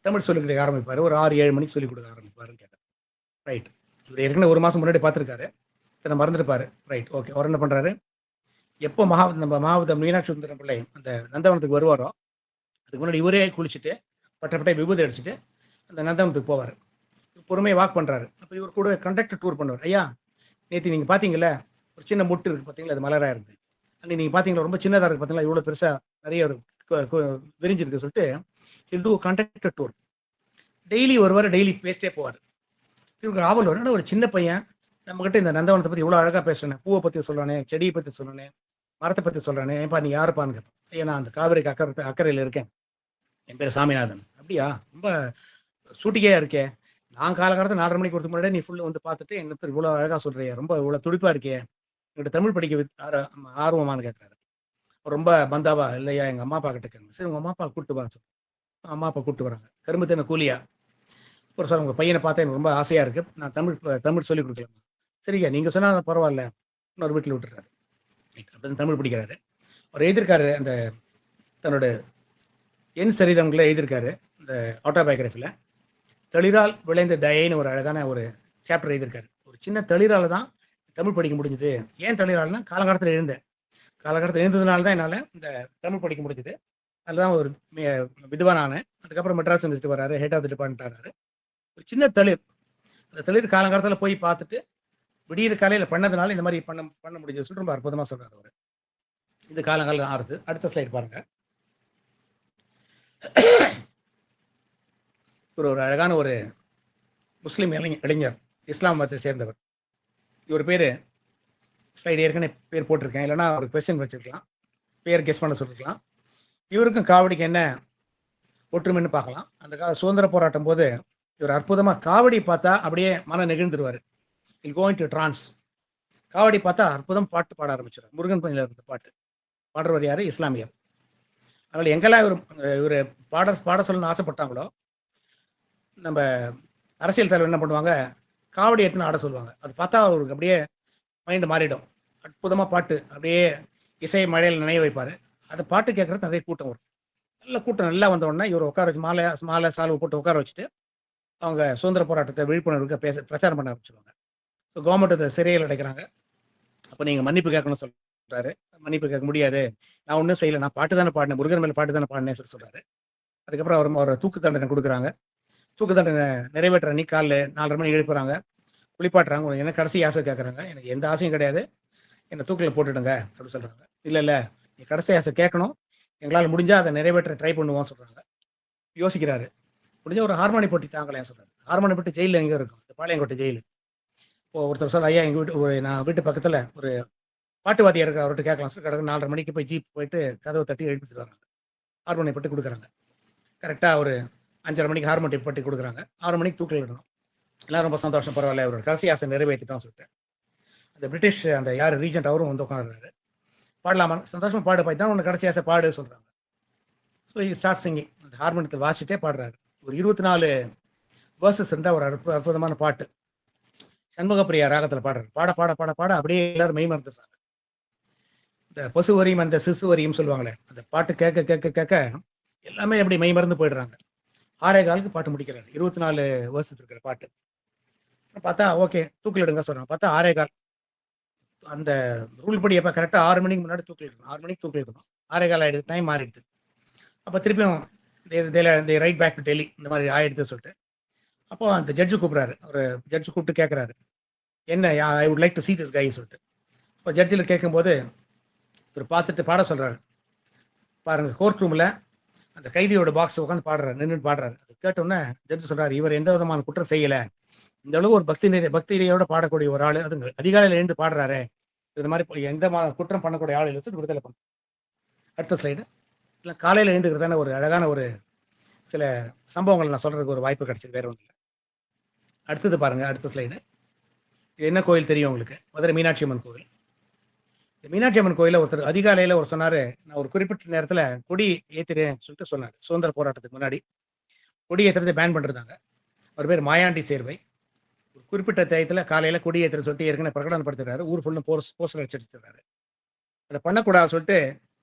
தமிழ் சொல்லிக் கொடுக்க ஆரம்பிப்பார். ஒரு 6-7 மணிக்கு சொல்லிக் கொடுக்க ஆரம்பிப்பாருன்னு கேட்டார். ரைட், இவர் ஏற்கனவே ஒரு மாதம் முன்னாடி பார்த்துருக்காரு, இத்தனை மறந்துருப்பாரு. Right, okay. அவர் என்ன பண்ணுறாரு, எப்போ நம்ம மாவட்டம் மீனாட்சி சுந்தரம் பிள்ளை அந்த நந்தவனத்துக்கு வருவாரோ அதுக்கு முன்னாடி இவரே குளிச்சுட்டு பட்டப்பட்டை விபூதி அடிச்சுட்டு அந்த நந்தவனத்துக்கு போவார். பொறுமையை வாக் பண்ணுறாரு. அப்போ இவர் கூட கண்டக்டர் டூர் பண்ணுவார். ஐயா நேற்று நீங்கள் பார்த்தீங்கள ஒரு சின்ன முட்டு இருக்குது பார்த்தீங்களா, அது மலராக இருக்குது. அன்றைக்கி நீங்கள் பார்த்தீங்களா ரொம்ப சின்னதாக இருக்குது பார்த்தீங்களா, இவ்வளோ பெருசாக நிறைய ஒரு விரிஞ்சிருக்கு சொல்லிட்டு ஹில் டூ கண்டக்டர் டூர். டெய்லி வருவார், டெய்லி பேசிட்டே போவார். இவருக்கு ஆவல் வரும், ஒரு சின்ன பையன் நம்மகிட்ட இந்த நந்தவனத்தை பற்றி இவ்வளோ அழகாக பேசுறேன், பூவை பற்றி சொல்கிறானே, செடியை பற்றி சொல்கிறானே, மரத்தை பற்றி சொல்கிறானே, ஏன்பா நீ யாருப்பான்னு கேட்பேன். ஐயா நான் அந்த காவிரிக்கு அக்கறையில் இருக்கேன், என் பேர் சாமிநாதன். அப்படியா, ரொம்ப சூட்டிக்கையா இருக்கே, நான் காலகாலத்தில் 4:30 மணிக்கு ஒருத்தர் முன்னாடி நீ ஃபுல்லு வந்து பார்த்துட்டு என்ன இவ்வளோ அழகாக சொல்கிறியா, ரொம்ப இவ்வளோ துடிப்பாக இருக்கே, என்கிட்ட தமிழ் படிக்க ஆர்வமானு கேட்குறாரு. ரொம்ப பந்தாவா, இல்லையா எங்கள் அம்மா அப்பா கிட்ட கேட்குங்க. சரி உங்கள் அம்மா அப்பா கூப்பிட்டு வர சொல்லு. அம்மா அப்பா கூப்பிட்டு வராங்க. கரும்பு தின கூலியா ஒரு சார் உங்கள் பையனை பார்த்தா எனக்கு ரொம்ப ஆசையாக இருக்குது, நான் தமிழ் சொல்லிக் கொடுக்கலாம். சரிங்க நீங்கள் சொன்னால் பரவாயில்ல, இன்னொரு வீட்டில் விட்டுறாரு. அப்படின்னு தமிழ் படிக்கிறாரு. அவர் எழுதியிருக்காரு, அந்த தன்னோட என் சரிதங்களை எழுதியிருக்காரு இந்த ஆட்டோபயோகிராஃபியில். தளிரால் விளைந்த தயைன்னு ஒரு அழகான ஒரு சாப்டர் எழுதியிருக்காரு. ஒரு சின்ன தளிரால் தான் தமிழ் படிக்க முடிஞ்சுது. ஏன் தளிரால்னா காலகாலத்தில் எழுந்ததுனால தான் என்னால் இந்த தமிழ் படிக்க முடிஞ்சுது. அதில் தான் ஒரு வித்வான் ஆனேன். அதுக்கப்புறம் மெட்ராஸ் யூனிவர்சிட்டி வராரு, ஹெட் ஆஃப் தி டிபார்ட்மெண்ட் ஆனாரு. ஒரு சின்ன தளிர், அந்த தளிர் காலகாலத்தில் போய் பார்த்துட்டு விடியிற காலையில் பண்ணதுனால இந்த மாதிரி பண்ண முடிஞ்சது சொல்லிட்டு ரொம்ப அற்புதமாக சொல்றாரு அவர். இது காலங்காலம் ஆறுது. அடுத்த ஸ்லைட் பாருங்க. ஒரு அழகான ஒரு முஸ்லீம் இளைஞர், இஸ்லாம் மதத்தை சேர்ந்தவர். இவர் பேரு ஸ்லைடு ஏற்கனவே பேர் போட்டிருக்கேன், இல்லைன்னா ஒரு கொஸ்டின் வச்சிருக்கலாம், பேர் கெஸ் பண்ண சொல்லிருக்கலாம். இவருக்கும் காவடிக்கு என்ன ஒற்றுமைன்னு பார்க்கலாம். அந்த சுதந்திர போராட்டம் போது இவர் அற்புதமா காவடி பார்த்தா அப்படியே மன நெகிழ்ந்துருவாரு. இல் கோயிங் டு டிரான்ஸ். காவடி பார்த்தா அற்புதம் பாட்டு பாட ஆரம்பிச்சிடும். முருகன் பணியில் இருந்த பாட்டு பாடுறவர் யாரு, இஸ்லாமியர். அதனால எங்கெல்லாம் இவர் பாட சொல்லணும்னு ஆசைப்பட்டாங்களோ, நம்ம அரசியல் தலைவர் என்ன பண்ணுவாங்க, காவடி எடுத்துன்னு ஆட சொல்லுவாங்க. அது பார்த்தா அவருக்கு அப்படியே மைண்டு மாறிடும். அற்புதமா பாட்டு, அப்படியே இசை மழையில் நினைவு வைப்பாரு. அந்த பாட்டு கேட்கறது நிறைய கூட்டம் வரும். நல்ல கூட்டம் நல்லா வந்த உடனே இவர் உட்கார வச்சு மாலை சால்வை போட்டு உட்கார வச்சுட்டு அவங்க சுதந்திர போராட்டத்தை விழிப்புணர்வுக்கு பிரச்சாரம் பண்ண ஆரம்பிச்சிருவாங்க. ஸோ கவர்மெண்ட் சிறையில் அடைக்கிறாங்க. அப்போ நீங்கள் மன்னிப்பு கேட்கணும்னு சொல்றாரு. மன்னிப்பு கேட்க முடியாது, நான் ஒன்றும் செய்யலை, நான் பாட்டு தானே பாடினேன், முருகன் மேலே பாட்டு தானே பாடினேன் சொல்றாரு. அதுக்கப்புறம் அவர் தூக்கு தண்டனை கொடுக்குறாங்க. தூக்கு தண்டனை நிறைவேற்ற அன்னைக்கு காலைல 4:30 மணி எழுப்புறாங்க. குளிப்பாட்டுறாங்க. உனக்கு என்ன கடைசி ஆசை கேட்குறாங்க. எனக்கு எந்த ஆசையும் கிடையாது, என்னை தூக்கில் போட்டுடுங்க அப்படின்னு சொல்கிறாங்க. இல்லை இல்லை, நீ கடைசி ஆசை கேட்கணும், எங்களால் முடிஞ்சால் அதை நிறைவேற்ற ட்ரை பண்ணுவோம் சொல்கிறாங்க. யோசிக்கிறாரு. முடிஞ்ச ஒரு ஹார்மோனி போட்டி தாங்களேன் சொல்கிறாரு. ஹார்மோனி போட்டி ஜெயிலில் எங்கே இருக்கும்? பாளையங்கோட்டை ஜெயிலு. இப்போ ஒருத்தர் சொல்ல, ஐயா எங்கள் நான் வீட்டு பக்கத்தில் ஒரு பாட்டு வாத்தியார் இருக்க, அவர்கிட்ட கேட்கலாம் சொல்லி கிடக்கு. 4:30 மணிக்கு போய் ஜீப் போயிட்டு கதவை தட்டி எழுப்பிட்டு வராங்க. ஹார்மோனி பட்டி கொடுக்குறாங்க. கரெக்டாக ஒரு 5:30 மணிக்கு ஹார்மோனி பட்டி கொடுக்குறாங்க. 6 மணிக்கு தூக்கில் இடணும். எல்லாம் ரொம்ப சந்தோஷம், பரவாயில்ல, அவரோட கடைசி ஆசை நிறைவேற்றிட்டோம் சொல்லிட்டு அந்த பிரிட்டிஷ் அந்த யார் ரீஜென்ட் அவரும் வந்து உட்காந்துருக்காரு. பாடலாமா? சந்தோஷமா பாடு போய் தான் உனக்கு கடைசி ஆசை பாடு சொல்கிறாங்க. So start singing. அந்த ஹார்மோனியத்தில் வாசிட்டே பாடுறாரு. ஒரு 24 வேர்சஸ் இருந்தால் ஒரு அற்புதமான பாட்டு. சண்முகப்பிரியா ராகத்தில் பாடுறாரு. பாட பாட பாட பாட அப்படியே எல்லாரும் மெய் மறந்துடுறாங்க. இந்த பசு வரியும் அந்த சிசு வரியும் சொல்லுவாங்களே, அந்த பாட்டு கேட்க கேட்க கேட்க எல்லாமே அப்படி மெய் மறந்து போயிடுறாங்க. 6:15 பாட்டு முடிக்கிறாரு. 24 வேர்சஸ் இருக்கிற பாட்டு. பார்த்தா ஓகே தூக்கில் எடுங்க சொல்றாங்க. பார்த்தா 6:15 அந்த ரூல் படி எப்போ கரெக்டாக 6 மணிக்கு முன்னாடி தூக்கில் எடுக்கணும். 6 மணிக்கு தூக்கில் எடுக்கணும். 6:15 ஆயிடுது, டைம் மாறிடுது. அப்போ திருப்பியும் ரைட் பேக் டு டெல்லி இந்த மாதிரி ஆயிடுது சொல்லிட்டு அப்போ அந்த ஜட்ஜு கூப்பிட்றாரு. ஒரு ஜட்ஜு கூப்பிட்டு கேட்குறாரு, என்ன I would like to see this guy சொல்லிட்டு. இப்போ ஜட்ஜில் கேட்கும்போது இவர் பார்த்துட்டு பாட சொல்கிறாரு. பாருங்கள், கோர்ட் ரூமில் அந்த கைதியோட பாக்ஸ் உட்காந்து பாடுறாரு, நின்றுட்டு பாடுறாரு. அது கேட்டோன்னே ஜட்ஜு சொல்கிறார், இவர் எந்த விதமான குற்றம் செய்யலை, இந்த அளவு ஒரு பக்தியோட பாடக்கூடிய ஒரு ஆள், அது அதிகாலையில் எழுந்து பாடுறாரு, இந்த மாதிரி எந்த குற்றம் பண்ணக்கூடிய ஆள் வச்சு விடுதலை பண்ண. அடுத்த ஸ்லைடு. இல்லை காலையில் எழுந்துக்கிறதான ஒரு அழகான ஒரு சில சம்பவங்கள் நான் சொல்கிறதுக்கு ஒரு வாய்ப்பு கிடைச்சிது, வேற ஒன்றும் இல்லை. அடுத்தது பாருங்கள், அடுத்த ஸ்லைடு. இது என்ன கோயில் தெரியும் உங்களுக்கு? மதுரை மீனாட்சி அம்மன் கோயில். இந்த மீனாட்சி அம்மன் கோயிலில் ஒருத்தர் அதிகாலையில் ஒரு சொன்னார், நான் ஒரு குறிப்பிட்ட நேரத்தில் கொடி ஏற்றுறேன் சொல்லிட்டு சொன்னார். சுதந்திர போராட்டத்துக்கு முன்னாடி கொடி ஏற்றுறதை பேன் பண்ணுறதாங்க. அவர் பேர் மாயாண்டி சேர்வை. ஒரு குறிப்பிட்ட டயத்தில் காலையில் கொடி ஏற்றுற சொல்லிட்டு ஏற்கனவே பிரகடனப்படுத்துறாரு. ஊர் ஃபுல்லும் போஸ்டர் அடிச்சிருக்காரு. அதை பண்ணக்கூடாது சொல்லிட்டு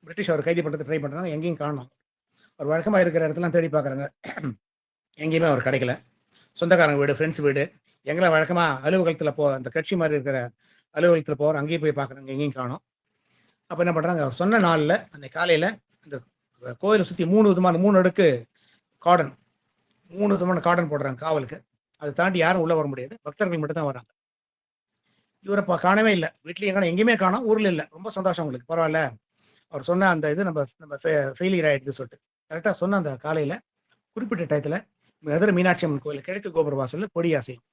பிரிட்டிஷ் அவர் கைது பண்ணுறது ட்ரை பண்ணுறாங்க. எங்கேயும் காணோம். அவர் வழக்கமாக இருக்கிற இடத்துல தேடி பார்க்குறாங்க, எங்கேயுமே அவர் கிடைக்கல. சொந்தக்காரங்க வீடு, ஃப்ரெண்ட்ஸ் வீடு, எங்கெல்லாம் வழக்கமாக அலுவலகத்தில் அந்த கட்சி மாதிரி இருக்கிற அலுவலகத்தில் போகிற அங்கேயும் போய் பார்க்குறாங்க, எங்கேயும் காணோம். அப்போ என்ன பண்ணுறாங்க, அவர் சொன்ன நாளில் அந்த காலையில் இந்த கோயிலை சுற்றி 3 அடுக்கு கார்டன், 3 விதமான கார்டன் போடுறாங்க காவலுக்கு. அதை தாண்டி யாரும் உள்ளே வர முடியாது, பக்தர்கள் மட்டும் தான் வராங்க. இவரை காணவே இல்லை, வீட்லேயும் காணும், எங்கேயுமே காணும், ஊரில் இல்லை. ரொம்ப சந்தோஷம் உங்களுக்கு, பரவாயில்ல, அவர் சொன்ன அந்த இது நம்ம ஃபெயிலியர் ஆகிடுது சொல்லிட்டு கரெக்டாக சொன்ன அந்த காலையில் குறிப்பிட்ட டயத்தில் மதுரை மீனாட்சி அம்மன் கோயில் கிழக்கு கோபுர வாசலில் கொடி அசையும்,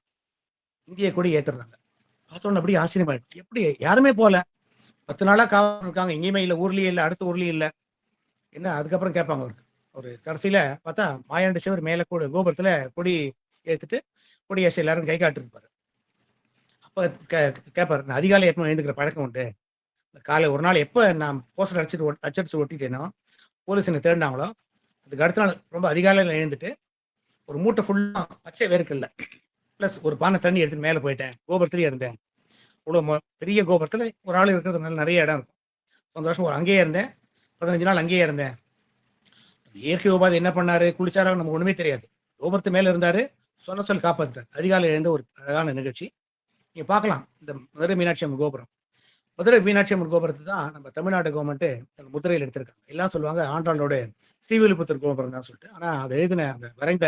இந்திய கொடி ஏற்றுறாங்க. பார்த்தோன்னு அப்படியே ஆச்சரியமாயிடுச்சு. எப்படி யாருமே போகல, 10 நாளாக காவல் இருக்காங்க, எங்கேயுமே இல்லை, ஊர்லேயே இல்லை, அடுத்த ஊர்லேயும் இல்லை. என்ன அதுக்கப்புறம் கேட்பாங்க அவருக்கு. ஒரு கடைசியில் பார்த்தா மாயாண்டி சிவர் மேலே கோபுரத்தில் கொடி ஏற்றுட்டு கொடி அசை எல்லாரும் கை காட்டிருப்பாரு. அப்போ கேட்பாரு, நான் அதிகாலை எப்போ எழுந்துக்கிற பழக்கம் உண்டு, காலை ஒரு நாள் எப்போ நான் போஸ்டர் அச்சடிச்சு ஒட்டிட்டேனோ போலீஸ் என்னை தேடினாங்களோ அதுக்கு அடுத்த நாள் ரொம்ப அதிகாலையில் எழுந்துட்டு ஒரு மூட்டை ஃபுல்லாக பச்சை வேர்க்கல்ல ப்ளஸ் ஒரு பானை தண்ணி எடுத்துட்டு மேலே போயிட்டேன், கோபுரத்துலேயே இருந்தேன். இவ்வளோ பெரிய கோபுரத்தில் ஒரு ஆள் இருக்கிறதுனால நிறைய இடம் இருக்கும். சந்தோஷம். ஒரு அங்கேயே இருந்தேன், 15 நாள் அங்கேயே இருந்தேன். இயற்கை உபாதை என்ன பண்ணாரு, குளிச்சாரா, நமக்கு ஒன்றுமே தெரியாது. கோபுரத்து மேலே இருந்தார், சொன்ன சொல் காப்பாற்றிட்டார். அதிகாலை எழுந்த ஒரு அழகான நிகழ்ச்சி நீங்கள் பார்க்கலாம். இந்த மதுரை மீனாட்சி அம்மன் கோபுரம், மதுரை மீனாட்சி அம்மன் கோபுரத்தை தான் நம்ம தமிழ்நாடு கவர்மெண்ட்டு முத்திரையில் எடுத்திருக்காங்க. எல்லாம் சொல்லுவாங்க ஆண்டாளோட ஸ்ரீவில்லிபுத்தூர் கோபுரம் தான் சொல்லிட்டு. ஆனால் அதை எழுதின அந்த வரைந்த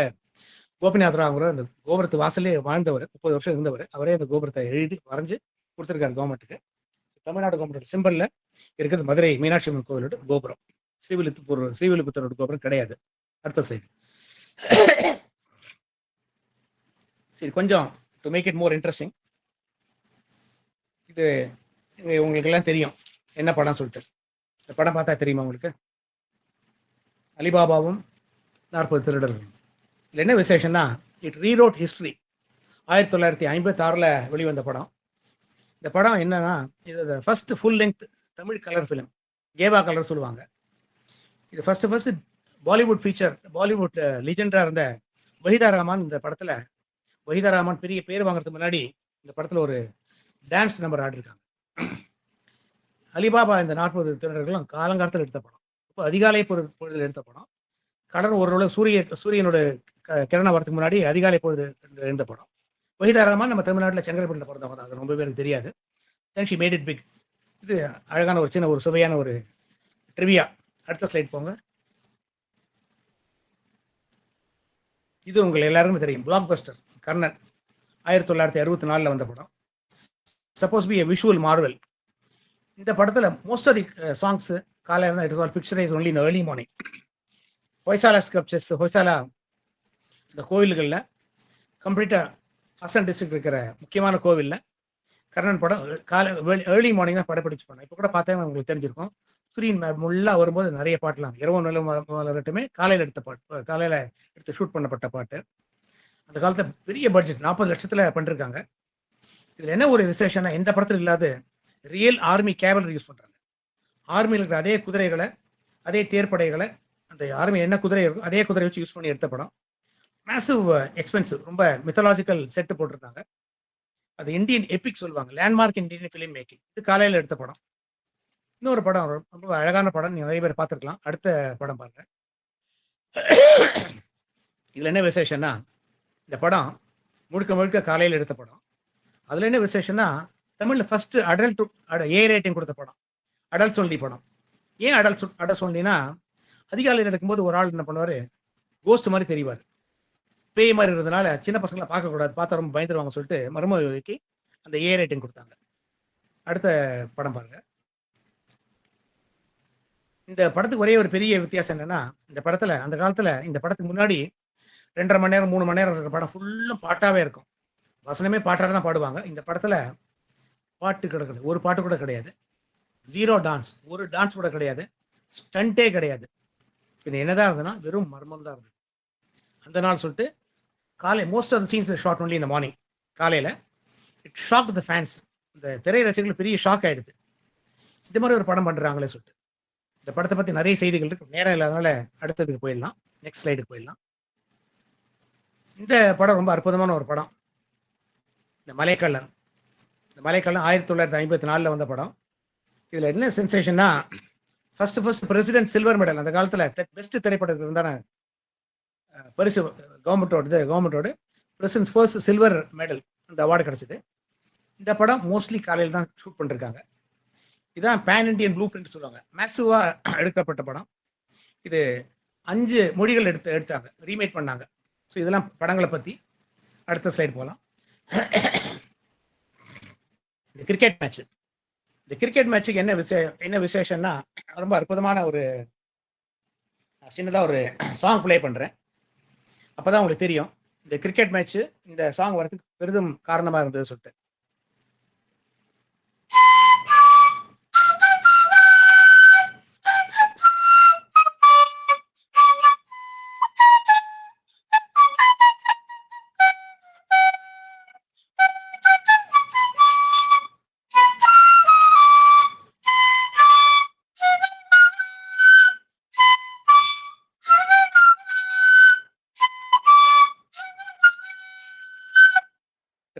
கோபிநாதராங்கிற அந்த கோபுரத்து வாசலே வாழ்ந்தவர், 30 வருஷம் இருந்தவர், அவரே அந்த கோபுரத்தை எழுதி வரைஞ்சு கொடுத்துருக்காரு கவர்மெண்ட்டுக்கு. தமிழ்நாடு கவர்மெண்ட் சிம்பிளில் இருக்கிறது மதுரை மீனாட்சி அம்மன் கோவிலோட கோபுரம். ஸ்ரீவில்லிபுத்தூரோட கோபுரம் கிடையாது. அடுத்த சைடு. சரி, கொஞ்சம் to make it more interesting, இது உங்களுக்கு எல்லாம் தெரியும் என்ன படம் சொல்லிட்டு. இந்த படம் பார்த்தா தெரியுமா உங்களுக்கு? அலிபாபாவும் 40 திருடர்களும். இதில் என்ன விசேஷம்னா, இட் ரீரோட் ஹிஸ்ட்ரி. 1956 வெளிவந்த படம். இந்த படம் என்னன்னா, இது first full length Tamil colour film, Geva colour சொல்லுவாங்க. இது ஃபர்ஸ்ட் பாலிவுட் ஃபீச்சர். பாலிவுட் லீஜெண்டாக இருந்த வஹீதா ரஹ்மான் இந்த படத்தில், வஹீதா ரஹ்மான் பெரிய பேர் வாங்குறதுக்கு முன்னாடி இந்த படத்தில் ஒரு டான்ஸ் நம்பர் ஆடிருக்காங்க. அலிபாபா இந்த 40 திருடர்களும் காலங்காலத்தில் எடுத்த படம். இப்போ அதிகாலை பொழுதில் எடுத்த படம். கடல் ஓரளவு சூரியனோட கிரணம் வரதுக்கு முன்னாடி அதிகாலை பொழுது எழுந்த படம். வஹீதா ரஹ்மான் நம்ம தமிழ்நாட்டில் செங்கல்பட்டில் பிறந்தவங்க தான், அது ரொம்ப பேருக்கு தெரியாது. Then she made it big. இது அழகான ஒரு சின்ன ஒரு சுவையான ஒரு ட்ரிவியா. அடுத்த ஸ்லைட் போங்க. இது உங்களுக்கு எல்லாருக்குமே தெரியும், பிளாக் பஸ்டர் கர்ணன். 1964 வந்த படம். சப்போஸ் பி எ விஷுவல் மார்வல். இந்த படத்துல மோஸ்ட் ஆஃப் தி சாங்ஸ் காலையில தான் it is all picturise only in early morning. Hoysala sculptures, Hoysala இந்த கோவில்கள்ல கம்ப்ளீட்டா ஹசன் டிஸ்ட்ரிக்ட் இருக்கிற முக்கியமான கோவில்ல கர்ணன் படம் காலை ஏர்லி மார்னிங் தான் படப்பிடிச்சு பண்ணோம். இப்போ கூட பார்த்தா உங்களுக்கு தெரிஞ்சிருக்கும். ஸ்க்ரீன் முள்ளா வரும்போது நிறைய பாட்டுலாம் இரவு நிலம் மலரட்டுமே காலையில் எடுத்த பாட்டு, காலையில எடுத்து ஷூட் பண்ணப்பட்ட பாட்டு. அந்த காலத்துல பெரிய பட்ஜெட் 40 லட்சத்துல பண்ணிருக்காங்க. இதுல என்ன ஒரு விசேஷம்னா எந்த படத்துல இல்லாத ரியல் ஆர்மி கேவலரி யூஸ் பண்றாங்க. ஆர்மியில் இருக்கிற அதே குதிரைகளை, அதே தேர்ப்படைகளை, அந்த ஆர்மி என்ன குதிரை இருக்கும் அதே குதிரை வச்சு யூஸ் பண்ணி எடுத்த படம். மேசிவ் எக்ஸ்பென்சிவ், ரொம்ப மித்தாலாஜிக்கல் செட்டு போட்டிருந்தாங்க. அது இந்தியன் எபிக் சொல்லுவாங்க, லேண்ட்மார்க் இந்தியன் ஃபிலிம் மேக்கிங். இது காலையில எடுத்த படம். இன்னொரு படம் ரொம்ப அழகான படம், நீங்க நிறைய பேர் பார்த்துருக்கலாம். அடுத்த படம் பாருங்க. இதுல என்ன விசேஷம்னா இந்த படம் முழுக்க முழுக்க காலையில் எடுத்த படம். அதுல என்ன விசேஷம்னா தமிழ்ல ஃபர்ஸ்ட் அடல்ட் ஏ ரேட்டிங் கொடுத்த படம், அடல்ட் சொல்லி படம். ஏன் அடல்ட் சொல்லினா அதிகாலையில் எடுக்கும்போது ஒரு ஆள் என்ன பண்ணுவாரு, கோஸ்ட் மாதிரி தெரிவார், பேய் மாதிரி இருந்ததுனால சின்ன பசங்களை பார்க்கக்கூடாது, பார்த்தா ரொம்ப பயந்துருவாங்க சொல்லிட்டு மருமகளுக்கு அந்த ஏ ரேட்டிங் கொடுத்தாங்க. அடுத்த படம் பாருங்க. இந்த படத்துக்கு ஒரே ஒரு பெரிய வித்தியாசம் என்னன்னா இந்த படத்துல அந்த காலத்துல இந்த படத்துக்கு முன்னாடி 2.5 மணி நேரம் 3 மணி நேரம் இருக்கிற படம் ஃபுல்லும் பாட்டாவே இருக்கும். வசனமே பாட்டாக தான் பாடுவாங்க. இந்த படத்துல பாட்டு கிடையாது, ஒரு பாட்டு கூட கிடையாது. ஜீரோ டான்ஸ், ஒரு டான்ஸ் கூட கிடையாது, ஸ்டண்டே கிடையாது. இது என்னதான் இருந்ததுன்னா வெறும் மர்மம் தான் இருந்தது அந்த நாள் சொல்லிட்டு. காலை most of the scenes shot only இந்த மார்னிங். காலையில இட் ஷாக் த ஃபேன்ஸ், இந்த திரை ரசிகர்கள் பெரிய ஷாக் ஆயிடுது, இந்த மாதிரி ஒரு படம் பண்றாங்களே சொல்லிட்டு. இந்த படத்தை பத்தி நிறைய செய்திகள் இருக்கு, நேரம் இல்லாதனால அடுத்ததுக்கு போயிடலாம், நெக்ஸ்ட் ஸ்லைடுக்கு போயிடலாம். இந்த படம் ரொம்ப அற்புதமான ஒரு படம், இந்த மலைக்கல்லன். இந்த மலைக்கல்லன் 1954 வந்த படம். இதுல என்ன சென்சேஷன்னா ஃபர்ஸ்ட் பிரசிடென்ட் சில்வர் மெடல் அந்த காலத்துல பெஸ்ட் திரைப்படத்துக்கு இருந்தான பரிசு கவர்மெண்டோட பிரசிடென்ட் ஃபர்ஸ்ட் சில்வர் மெடல் அந்த அவார்டு கிடைச்சது. இந்த படம் மோஸ்ட்லி காலையில் தான் ஷூட் பண்ணிருக்காங்க. இதான் பேன் இண்டியன் ப்ளூ பிரிண்ட் சொல்லுவாங்க, மேசிவா எடுக்கப்பட்ட படம். இது 5 மொழிகள் எடுத்தாங்க, ரீமேக் பண்ணாங்க. ஸோ இதெல்லாம் படங்களை பத்தி. அடுத்த ஸ்லைட் போகலாம். இந்த கிரிக்கெட் மேட்ச், இந்த கிரிக்கெட் மேட்சுக்கு என்ன விசேஷம்னா ரொம்ப அற்புதமான ஒரு சின்னதாக ஒரு சாங் ப்ளே பண்றேன், அப்பதான் உங்களுக்கு தெரியும் இந்த கிரிக்கெட் மேட்ச் இந்த சாங் வரதுக்கு பெரிதும் காரணமா இருந்தது சொல்லிட்டு.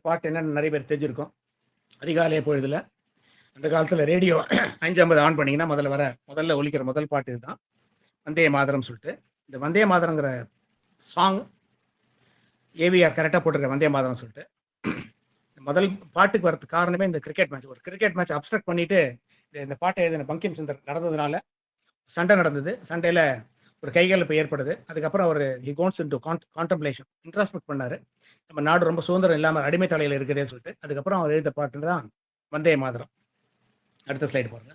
பாட்டு என்னன்னு நிறைய பேர் தெரிஞ்சிருக்கும். அதிகாலை பொழுதுல அந்த காலத்துல ரேடியோ 5:50 ஆன் பண்ணீங்கன்னா முதல்ல ஒலிக்கிற முதல் பாட்டு இதுதான், வந்தே மாதரம் சொல்லிட்டு. இந்த வந்தே மாதரங்கிற சாங் ஏவிஆர் கரெக்டாக போட்டிருக்க வந்தே மாதரம் சொல்லிட்டு. முதல் பாட்டுக்கு வரதுக்கு காரணமே இந்த கிரிக்கெட் மேட்ச். ஒரு கிரிக்கெட் மேட்ச் அப்ஸ்ட்ரக்ட் பண்ணிட்டு இந்த பாட்டை எழுதின பங்கிம் சுந்தர் நடந்ததுனால சண்டை நடந்தது. சண்டையில ஒரு கைகலப்பு ஏற்படுது. அதுக்கப்புறம் அவர் he goes into contemplation, introspect பண்ணாரு, நம்ம நாடு ரொம்ப சுதந்திரம் இல்லாமல் அடிமை தலையில் இருக்குதே சொல்லிட்டு. அதுக்கப்புறம் அவர் எழுத பாட்டு தான் வந்தே மாதரம். அடுத்த ஸ்லைடு பாருங்க.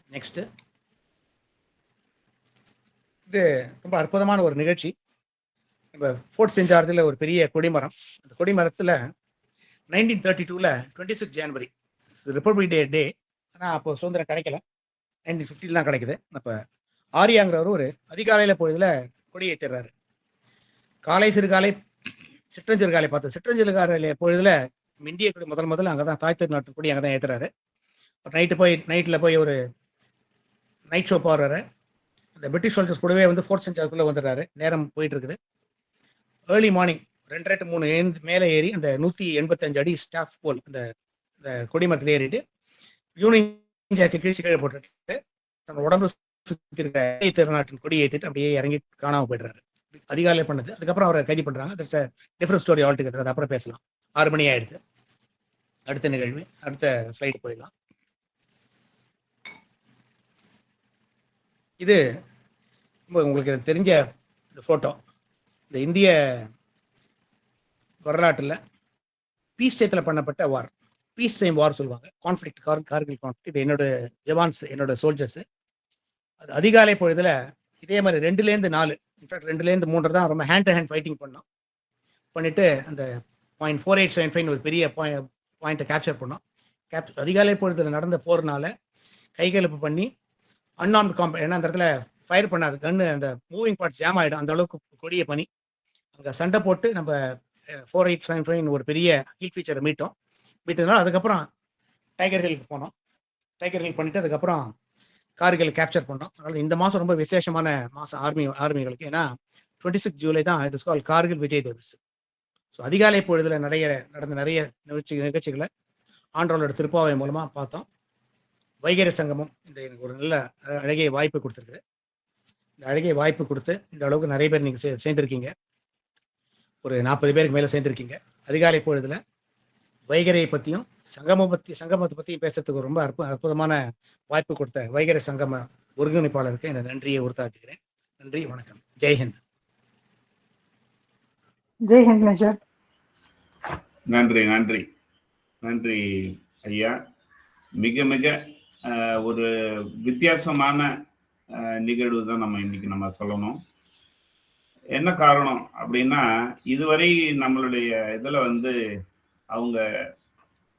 நெக்ஸ்ட், இது ரொம்ப அற்புதமான ஒரு நிகழ்ச்சி. நம்ம ஃபோர்ட் சென்ட் ஜார்ஜில் ஒரு பெரிய கொடிமரம், அந்த கொடிமரத்தில் 1932 26 ஜனவரி ரிப்பப்ளிக் டே. ஆனால் அப்போ சுதந்திரம் கிடைக்கல, 1950 தான் கிடைக்குது. அப்போ ஆரியாங்கிறவர் ஒரு அதிகாலையில் பொழுதுல கொடி ஏற்றிடுறாரு. காலை சிறுகாலை சிற்றஞ்சிறுகாலை பார்த்து சிற்றஞ்சிறுகாலை பொழுதுல இந்திய கொடி முதல்ல அங்கதான் தாய் திருநாட்டு கொடி அங்கதான் ஏத்துறாரு. நைட்ல போய் ஒரு நைட் ஷோ போடுறாரு. அந்த பிரிட்டிஷ் சோல்ஜர்ஸ் கூடவே வந்து ஃபோர்ட் சென்ட் ஜார்ஜுக்குள்ள வந்துடுறாரு. நேரம் போயிட்டு இருக்குது. ஏர்லி மார்னிங் 2:03 மேலே ஏறி அந்த 185 அடி ஸ்டாஃப் போல் அந்த கொடிமரத்தில் ஏறிட்டு யூனியன் ஜாக்கெட் கீழ்ச்சி கீழே போட்டுட்டு தன்னோட உடம்பு சுற்றி இருக்க திருநாட்டின் கொடி ஏற்றிட்டு அப்படியே இறங்கி காணாம போயிடுறாரு. அதிகாலை பண்ணது. அதுக்கப்புறம் அவரை கைது பண்றாங்க. That's a different story altogether. அது அப்புறம் பேசலாம். 6 மணி ஆயிடுது. அடுத்த நிகழ்வு, அடுத்த ஸ்லைடு போயிடலாம். இது உங்களுக்கு தெரிஞ்ச போட்டோ. இந்த இந்திய வரலாற்றில் பீஸ் டைத்தில் பண்ணப்பட்ட வார், பீஸ் டைம் வார் சொல்லுவாங்க. Conflict, Kargil conflict. இது என்னோட ஜவான்ஸ், என்னோட சோல்ஜர்ஸ். அது அதிகாலை பொழுதுல இதே மாதிரி 2லேருந்து 4, இன்ஃபேக்ட் 2லேருந்து 3 தான் ரொம்ப ஹேண்ட் டு ஹேண்ட் ஃபைட்டிங் பண்ணோம். பண்ணிட்டு அந்த .4875 ஒரு பெரிய பாயிண்ட்டை கேப்சர் பண்ணோம். அதிகாலை பொழுதுல நடந்த போர்னால கைகலப்பு பண்ணி அன்ஆர்ம்டு காம்பேட், ஏன்னா அந்த இடத்துல ஃபயர் பண்ணாது கன்னு, அந்த மூவிங் பார்ட்ஸ் ஜாம் ஆகிடும், அந்த அளவுக்கு கொடிய பனி. அங்கே சண்டை போட்டு நம்ம 4875 ஒரு பெரிய ஹில் ஃபீச்சரை மீட்டதுனால அதுக்கப்புறம் டைகர் ஹில்க்கு போனோம். டைகர் ஹில் பண்ணிட்டு அதுக்கப்புறம் கார்கில் கேப்சர் பண்ணோம். அதனால இந்த மாதம் ரொம்ப விசேஷமான மாதம் ஆர்மிகளுக்கு. ஏன்னா 26 ஜூலை தான் it is call Kargil Vijay Diwas. So அதிகாலை பொழுதுல நடந்த நிறைய நிகழ்ச்சிகளை ஆண்டவரோட திருப்பாவை மூலமாக பார்த்தோம். வைகரை சங்கமம் இந்த எனக்கு ஒரு நல்ல அழகிய வாய்ப்பு கொடுத்துருக்கு. இந்த அழகிய வாய்ப்பு கொடுத்து இந்த அளவுக்கு நிறைய பேர் நீங்கள் சேர்ந்துருக்கீங்க. ஒரு 40 பேருக்கு மேலே சேர்ந்துருக்கீங்க. அதிகாலை பொழுதுல வைகரையை பற்றியும் சங்கமத்தை பற்றியும் பேசுறதுக்கு ரொம்ப அற்புதமான வாய்ப்பு கொடுத்த வைகரை சங்கம ஒருங்கிணைப்பாளருக்கு எனது நன்றியை உறுத்தாக்குகிறேன். நன்றி, வணக்கம். ஜெய்ஹிந்த். ஜெய்ஹிந்த் மேஜர். நன்றி நன்றி நன்றி ஐயா. மிக மிக ஒரு வித்தியாசமான நிகழ்வு தான் நம்ம சொல்லணும். என்ன காரணம் அப்படின்னா, இதுவரை நம்மளுடைய இதில் அவங்க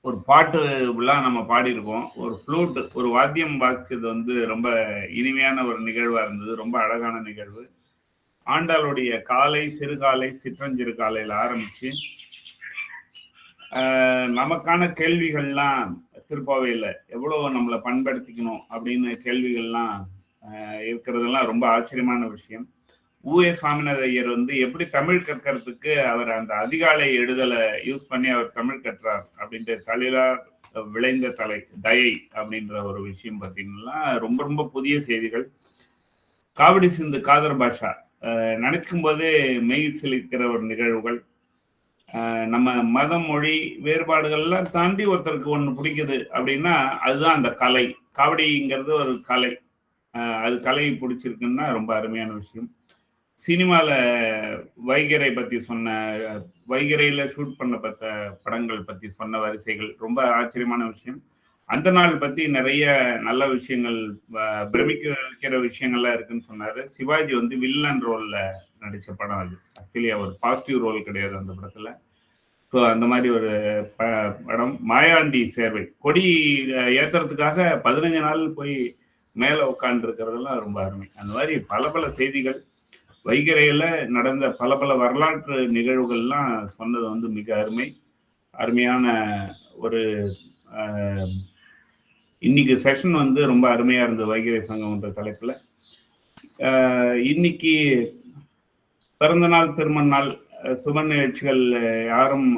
ஒரு பாட்டு விழா நம்ம பாடியிருக்கோம். ஒரு ஃப்ளூட், ஒரு வாத்தியம் வாசிச்சது ரொம்ப இனிமையான ஒரு நிகழ்வாக இருந்தது. ரொம்ப அழகான நிகழ்வு. ஆண்டாளுடைய காலை, சிறுகாலை, சிற்றஞ்சிறு காலையில் ஆரம்பித்து நமக்கான கேள்விகள்லாம் திருப்பாவையில் எவ்வளோ நம்மளை பண்படுத்திக்கணும் அப்படின்னு கேள்விகள்லாம் இருக்கிறதெல்லாம் ரொம்ப ஆச்சரியமான விஷயம். ஊஏ சாமிநாத ஐயர் எப்படி தமிழ் கற்கிறதுக்கு அவர் அந்த அதிகாலை எழுதலை யூஸ் பண்ணி அவர் தமிழ் கற்றார் அப்படின்ற தளிரார் விளைந்த தயை அப்படின்ற ஒரு விஷயம் பார்த்தீங்கன்னா ரொம்ப ரொம்ப புதிய செய்திகள். காவடி சிந்து காதர் பாஷா நினைக்கும் போதே மெய் சிலிக்கிற ஒரு நிகழ்வுகள். நம்ம மதம், மொழி வேறுபாடுகள்லாம் தாண்டி ஒருத்தருக்கு ஒன்று பிடிக்குது அப்படின்னா அதுதான் அந்த கலை. காவடிங்கிறது ஒரு கலை. அது கலை பிடிச்சிருக்குன்னா ரொம்ப அருமையான விஷயம். சினிமாவில் வைகரை பற்றி வைகரையில் ஷூட் பண்ணப்பட்ட படங்கள் பற்றி சொன்ன வரிசைகள் ரொம்ப ஆச்சரியமான விஷயம். அந்த நாள் பற்றி நிறைய நல்ல விஷயங்கள், பிரமிக்க வைக்கிற விஷயங்கள்லாம் இருக்குன்னு சொன்னார். சிவாஜி வில்லன் ரோலில் நடித்த படம் அது. ஆக்சுவலி அவர் பாசிட்டிவ் ரோல் கிடையாது அந்த படத்தில். ஸோ அந்த மாதிரி ஒரு படம். மாயாண்டி சேர்வை கொடி ஏற்றுறதுக்காக 15 நாள் போய் மேலே உட்காந்துருக்கிறதெல்லாம் ரொம்ப அருமை. அந்த மாதிரி பல பல செய்திகள் வைகரையில் நடந்த பல பல வரலாற்று நிகழ்வுகள்லாம் சொன்னது மிக அருமையான ஒரு இன்னைக்கு செஷன் ரொம்ப அருமையா இருந்தது. வைகரை சங்கம்ன்ற தலைப்புல இன்னைக்கு பிறந்தநாள், திருமண நாள், சுப நிகழ்ச்சிகள் யாரும்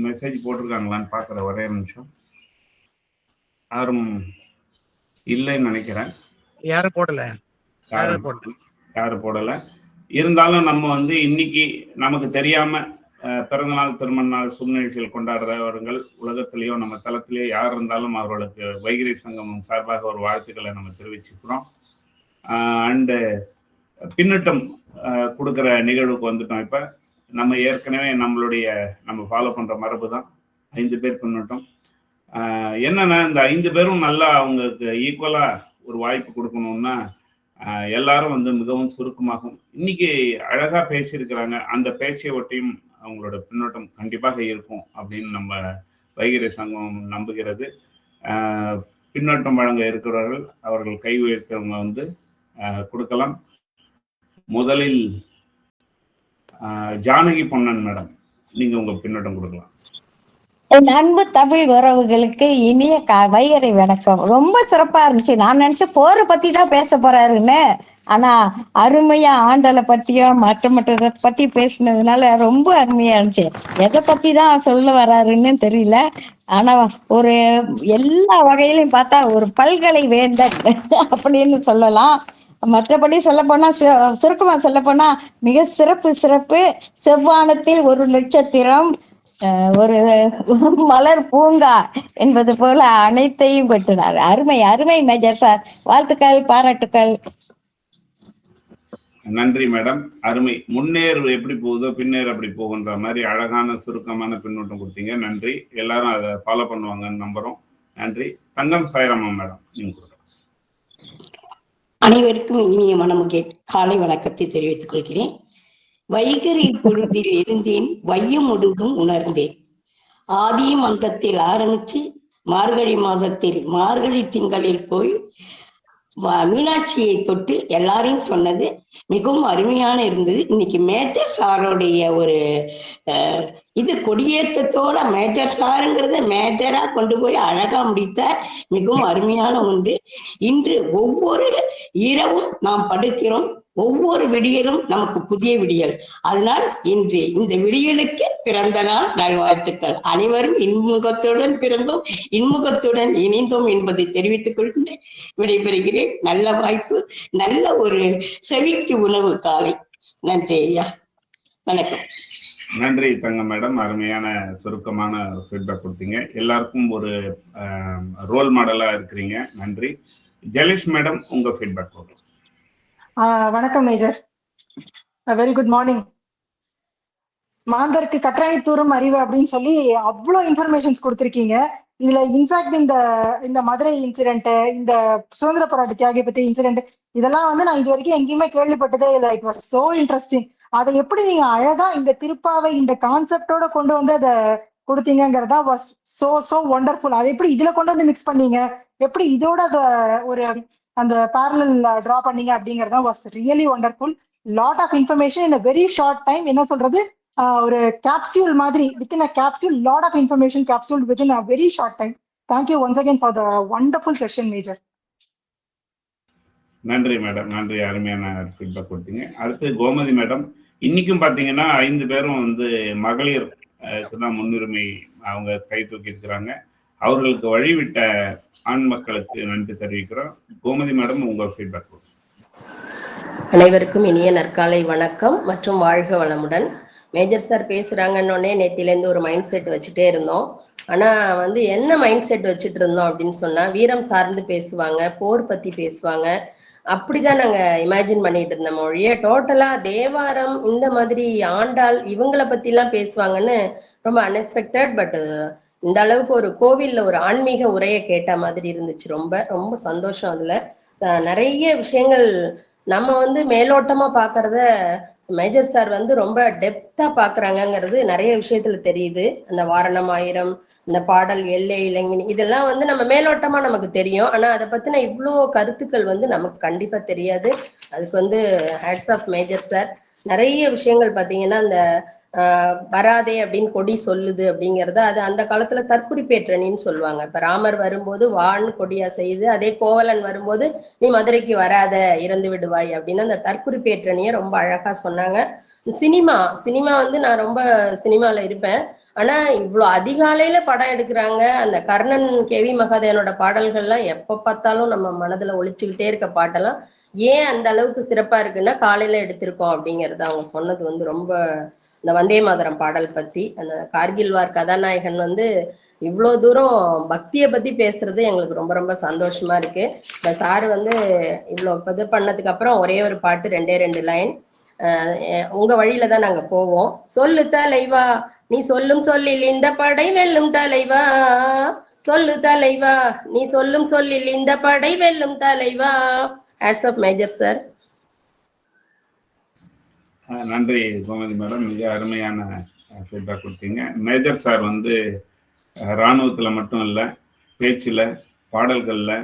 மெசேஜ் போட்டிருக்காங்களான்னு பார்க்குற ஒரே நிமிஷம். யாரும் இல்லைன்னு நினைக்கிறேன். யாரும் போடல. இருந்தாலும் நம்ம இன்னைக்கு நமக்கு தெரியாம பிறந்தநாள், திருமண நாள், சுப நிகழ்ச்சிகள் கொண்டாடுறவர்கள் உலகத்திலேயோ நம்ம தளத்திலேயோ யார் இருந்தாலும் அவர்களுக்கு வைகரை சங்கமம் சார்பாக ஒரு வாழ்த்துக்களை நம்ம தெரிவிச்சுக்கிறோம். அண்டு பின்னட்டம் கொடுக்குற நிகழ்வுக்கு வந்துட்டோம். இப்போ நம்ம ஏற்கனவே நம்ம ஃபாலோ பண்ணுற மரபு தான் 5 பேர் பின்னட்டம். என்னன்னா இந்த 5 பேரும் நல்லா அவங்களுக்கு ஈக்குவலாக ஒரு வாய்ப்பு கொடுக்கணும்னா எல்லாரும் மிகவும் சுருக்கமாகும். இன்னைக்கு அழகா பேசியிருக்கிறாங்க. அந்த பேச்சை ஒட்டியும் அவங்களோட பின்னோட்டம் கண்டிப்பாக இருக்கும் அப்படின்னு நம்ம வைகரை சங்கம் நம்புகிறது. பின்னோட்டம் வழங்க இருக்கிறவர்கள் அவர்கள் கை உயர்த்தவங்க கொடுக்கலாம். முதலில் ஜானகி பொன்னன் மேடம், நீங்க உங்க பின்னோட்டம் கொடுக்கலாம். என் அன்பு தமிழ் உறவுகளுக்கு இனிய வைகரை வணக்கம். ரொம்ப சிறப்பா இருந்துச்சு. நான் நினைச்சேன் போரை பத்தி தான் பேச போறாருன்னு. ஆனா அருமையா ஆண்டலை பத்தியும் மற்றதை பத்தி பேசினதுனால ரொம்ப அருமையா இருந்துச்சு. எதை பத்தி தான் சொல்ல வர்றாருன்னு தெரியல. ஆனா ஒரு எல்லா வகையிலையும் பார்த்தா ஒரு பல்கலை வேந்தன் அப்படின்னு சொல்லலாம். மற்றபடி சொல்ல போனா, சுருக்கமா சொல்ல போனா மிக சிறப்பு. செவ்வானத்தில் ஒரு நட்சத்திரம், ஒரு மலர் பூங்கா என்பது போல அனைத்தையும் பெற்றார். அருமை மேஜர் சார். வாழ்த்துக்கள், பாராட்டுக்கள். நன்றி மேடம். அருமை. முன்னேறு எப்படி போகுதோ பின்னேறு அப்படி போகுன்ற மாதிரி அழகான சுருக்கமான பின்னூட்டம் கொடுத்தீங்க. நன்றி. எல்லாரும் அதை ஃபாலோ பண்ணுவாங்கன்னு நம்புறோம். நன்றி. தங்கம் சாய்ராமா மேடம், நீங்க கொடுங்க. அனைவருக்கும் இனிய மனமுகே காலை வணக்கத்தை தெரிவித்துக் கொள்கிறேன். வைகரை பொழுதில் இருந்தேன், வையம் முழுவதும் உணர்ந்தேன். ஆதியும் அந்தத்தில் ஆரம்பிச்சு மார்கழி மாதத்தில் மார்கழி திங்களில் போய் மீனாட்சியை தொட்டு எல்லாரையும் சொன்னது மிகவும் அருமையான இருந்தது. இன்னைக்கு மேஜர் சாருடைய ஒரு இது கொடியேற்றத்தோட மேஜர் சாருங்கிறத மேஜரா கொண்டு போய் அழகா முடித்தார். மிகவும் அருமையான ஒன்று. இன்று ஒவ்வொரு இரவும் நாம் படுக்கிறோம், ஒவ்வொரு விடியலும் நமக்கு புதிய விடியல். அதனால் இன்று இந்த விடியலுக்கு பிறந்த நாள் நல்வாழ்த்துக்கள். அனைவரும் இன்முகத்துடன் பிறந்தோம், இன்முகத்துடன் இணைந்தோம் என்பதை தெரிவித்துக் கொள்கின்றேன். விடைபெறுகிறேன். நல்ல வாய்ப்பு, நல்ல ஒரு செவிக்கு உணவு காலை. நன்றி ஐயா, வணக்கம். நன்றி தங்கம் மேடம், அருமையான சுருக்கமான ஃபீட்பேக் கொடுத்தீங்க. எல்லாருக்கும் ஒரு ரோல் மாடலா இருக்கிறீங்க. நன்றி. ஜெலிஷ் மேடம், உங்க ஃபீட்பேக் கொடுங்க. வணக்கம் மேஜர், வெரி குட் மார்னிங். மாந்தருக்கு கற்றாழை தூரும் அறிவு அப்படின்னு சொல்லி அவ்வளோ இன்ஃபர்மேஷன்ஸ் கொடுத்துருக்கீங்க. இதுல இன்ஃபேக்ட் இந்த மதுரை இன்சிடென்ட், இந்த சுதந்திர போராட்ட தியாகி பத்தி இன்சிடென்ட், இதெல்லாம் வந்து நான் இது வரைக்கும் எங்கேயுமே கேள்விப்பட்டதே இல்லை. It was so interesting. அதை எப்படி நீங்க அழகா இந்த திருப்பாவை இந்த கான்செப்டோட கொண்டு வந்து அதை கொடுத்தீங்கிறதா வாஸ் சோ ஒண்டர்ஃபுல். அதை எப்படி இதுல கொண்டு வந்து மிக்ஸ் பண்ணீங்க, எப்படி இதோட அதை ஒரு அந்த பேரலல் டிரா பண்ணீங்க அப்படிங்கறதா was really wonderful. Lot of information in very short time. என்ன சொல்றது, ஒரு கேப்சியூல் மாதிரி, within a capsule, lot of information capsule within a very short time. Thank you once again for the wonderful session major. நன்றி மேடம், நன்றி. அருமையான ஃபீட்பேக் கொடுத்தீங்க. அடுத்து கோமதி மேடம். இன்னைக்கும் பார்த்தீங்கன்னா 5 பேரும் வந்து மகளிருக்கு தான் முன்னுரிமை அவங்க கை தூக்கி இருக்கிறாங்க. அவர்களுக்கு வழிவிட்ட ஆண் மக்களுக்கு நன்றி தெரிவிக்கிறோம். கோமதி மேடம், உங்க ஃபீட்பேக் கொடுங்க. அனைவருக்கும் இனிய நற்காலை வணக்கம் மற்றும் வாழ்க வளமுடன். மேஜர் சார் பேசுறாங்கன்னொடனே நேத்திலேருந்து ஒரு மைண்ட் செட் வச்சுட்டே இருந்தோம். ஆனா வந்து என்ன மைண்ட் செட் வச்சுட்டு இருந்தோம் அப்படின்னு சொன்னா, வீரம் சார்ந்து பேசுவாங்க, போர் பத்தி பேசுவாங்க, அப்படிதான் நாங்க இமேஜின் பண்ணிட்டு இருந்த மொழியை. டோட்டலா தேவாரம் இந்த மாதிரி ஆண்டாள் இவங்களை பத்தி எல்லாம் பேசுவாங்கன்னு ரொம்ப அன்எக்ஸ்பெக்டட். பட் இந்த அளவுக்கு ஒரு கோவில்ல ஒரு ஆன்மீக உரையை கேட்ட மாதிரி இருந்துச்சு. ரொம்ப ரொம்ப சந்தோஷம். அதுல நிறைய விஷயங்கள் நம்ம வந்து மேலோட்டமா பாக்குறத மேஜர் சார் வந்து ரொம்ப டெப்தா பாக்குறாங்கிறது நிறைய விஷயத்துல தெரியுது. அந்த வாரணம் ஆயிரம், இந்த பாடல் எல்லை இளைஞனி, இதெல்லாம் வந்து நம்ம மேலோட்டமா நமக்கு தெரியும். ஆனா அதை பத்தின இவ்வளோ கருத்துக்கள் வந்து நமக்கு கண்டிப்பா தெரியாது. அதுக்கு வந்து ஹேட்ஸ் ஆஃப் மேஜர் சார். நிறைய விஷயங்கள் பார்த்தீங்கன்னா இந்த வராதே அப்படின்னு கொடி சொல்லுது அப்படிங்கிறத, அது அந்த காலத்துல தற்குறிப்பேற்றணின்னு சொல்லுவாங்க. இப்ப ராமர் வரும்போது வான்னு கொடியா செய்யுது, அதே கோவலன் வரும்போது நீ மதுரைக்கு வராத இறந்து விடுவாய் அப்படின்னு அந்த தற்குறிப்பேற்றணியை ரொம்ப அழகா சொன்னாங்க. சினிமா வந்து நான் ரொம்ப சினிமால இருப்பேன். ஆனா இவ்வளவு அதிகாலையில படம் எடுக்கிறாங்க. அந்த கர்ணன் கேவி மகாதேவனோட பாடல்கள்லாம் எப்ப பார்த்தாலும் நம்ம மனதுல ஒழிச்சுக்கிட்டே இருக்க பாட்டெல்லாம் ஏன் அந்த அளவுக்கு சிறப்பா இருக்குன்னா காலையில எடுத்திருக்கோம் அப்படிங்கறது அவங்க சொன்னது வந்து ரொம்ப. இந்த வந்தே மாதரம் பாடல் பத்தி, அந்த கார்கில் வார் கதாநாயகன் வந்து இவ்வளோ தூரம் பக்தியை பத்தி பேசுறது எங்களுக்கு ரொம்ப ரொம்ப சந்தோஷமா இருக்கு. இந்த சாரு வந்து இவ்வளோ இது பண்ணதுக்கு அப்புறம் ஒரே ஒரு பாட்டு, 2 லைன். உங்க வழியில தான் நாங்க போவோம். சொல்லு தலைவா நீ சொல்லும் சொல்லில் இந்த படை வெல்லும் தலைவா, சொல்லு தலைவா நீ சொல்லும் சொல்லில் இந்த படை வெல்லும் தலைவா. Hats off major sir. நன்றி கோமதி மேடம், மிக அருமையான ஃபீட்பேக் கொடுத்தீங்க. மேஜர் சார் வந்து இராணுவத்தில் மட்டும் இல்லை, பேச்சில், பாடல்களில்,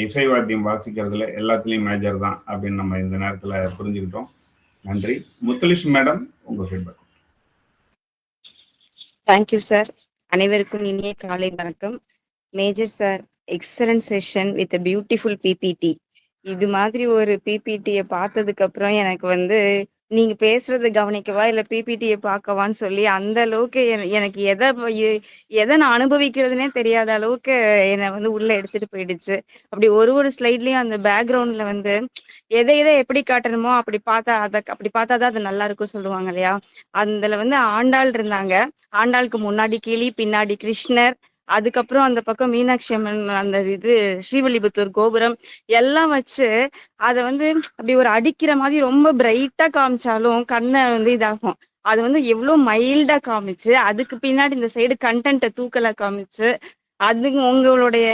இசைவாத்தியம் வாசிக்கிறதுல எல்லாத்துலேயும் மேஜர் தான் அப்படின்னு நம்ம இந்த நேரத்தில் புரிஞ்சுக்கிட்டோம். நன்றி. முத்துலட்சுமி மேடம், உங்கள் ஃபீட்பேக். Thank you sir. அனைவருக்கும் இனிய காலை வணக்கம். Major sir, excellent session with beautiful PPT. இது மாதிரி ஒரு பிபிடியை பார்த்ததுக்கு அப்புறம் எனக்கு வந்து நீங்க பேசுறதை கவனிக்கவா இல்ல பிபிடியை பார்க்கவான்னு சொல்லி அந்த அளவுக்கு எனக்கு எதை நான் அனுபவிக்கிறதுனே தெரியாத அளவுக்கு என்னை வந்து உள்ள எடுத்துட்டு போயிடுச்சு. அப்படி ஒரு ஸ்லைட்லயும் அந்த பேக்ரவுண்ட்ல வந்து எதை எப்படி காட்டணுமோ அப்படி பார்த்தாதான் அது நல்லா இருக்கும் சொல்லுவாங்க இல்லையா. அதுல வந்து ஆண்டாள் இருந்தாங்க. ஆண்டாளுக்கு முன்னாடி கிளி, பின்னாடி கிருஷ்ணர், அதுக்கப்புறம் அந்த பக்கம் மீனாட்சி அம்மன் அந்த இது ஸ்ரீவில்லிபுத்தூர் கோபுரம் எல்லாம் வச்சு அதை வந்து அப்படி ஒரு அடிக்கிற மாதிரி ரொம்ப பிரைட்டா காமிச்சாலும் கண்ணை வந்து இதாகும். அது வந்து எவ்வளவு மைல்டா காமிச்சு அதுக்கு பின்னாடி இந்த சைடு கண்டென்ட்டை தூக்கலா காமிச்சு அது உங்களுடைய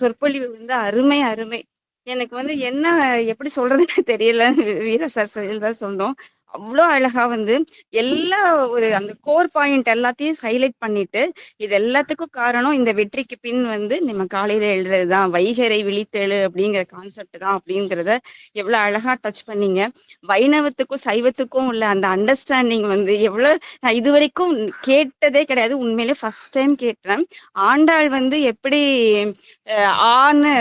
சொற்பொழிவு வந்து அருமை அருமை. எனக்கு வந்து என்ன எப்படி சொல்றதுன்னு தெரியல. வீர சார் தான் சொன்னோம். அவ்வளோ அழகா வந்து எல்லா ஒரு அந்த கோர் பாயிண்ட் எல்லாத்தையும் ஹைலைட் பண்ணிட்டு இது எல்லாத்துக்கும் காரணம் இந்த வெற்றிக்கு பின் வந்து நம்ம காலையில எழுதுறதுதான், வைகரை விழித்தெழு அப்படிங்கிற கான்செப்ட் தான் அப்படிங்கிறத எவ்வளவு அழகா டச் பண்ணீங்க. வைணவத்துக்கும் சைவத்துக்கும் உள்ள அந்த அண்டர்ஸ்டாண்டிங் வந்து எவ்வளவு நான் இது வரைக்கும் கேட்டதே கிடையாது. உண்மையிலே ஃபர்ஸ்ட் டைம் கேட்டேன். ஆண்டாள் வந்து எப்படி ஆன்னு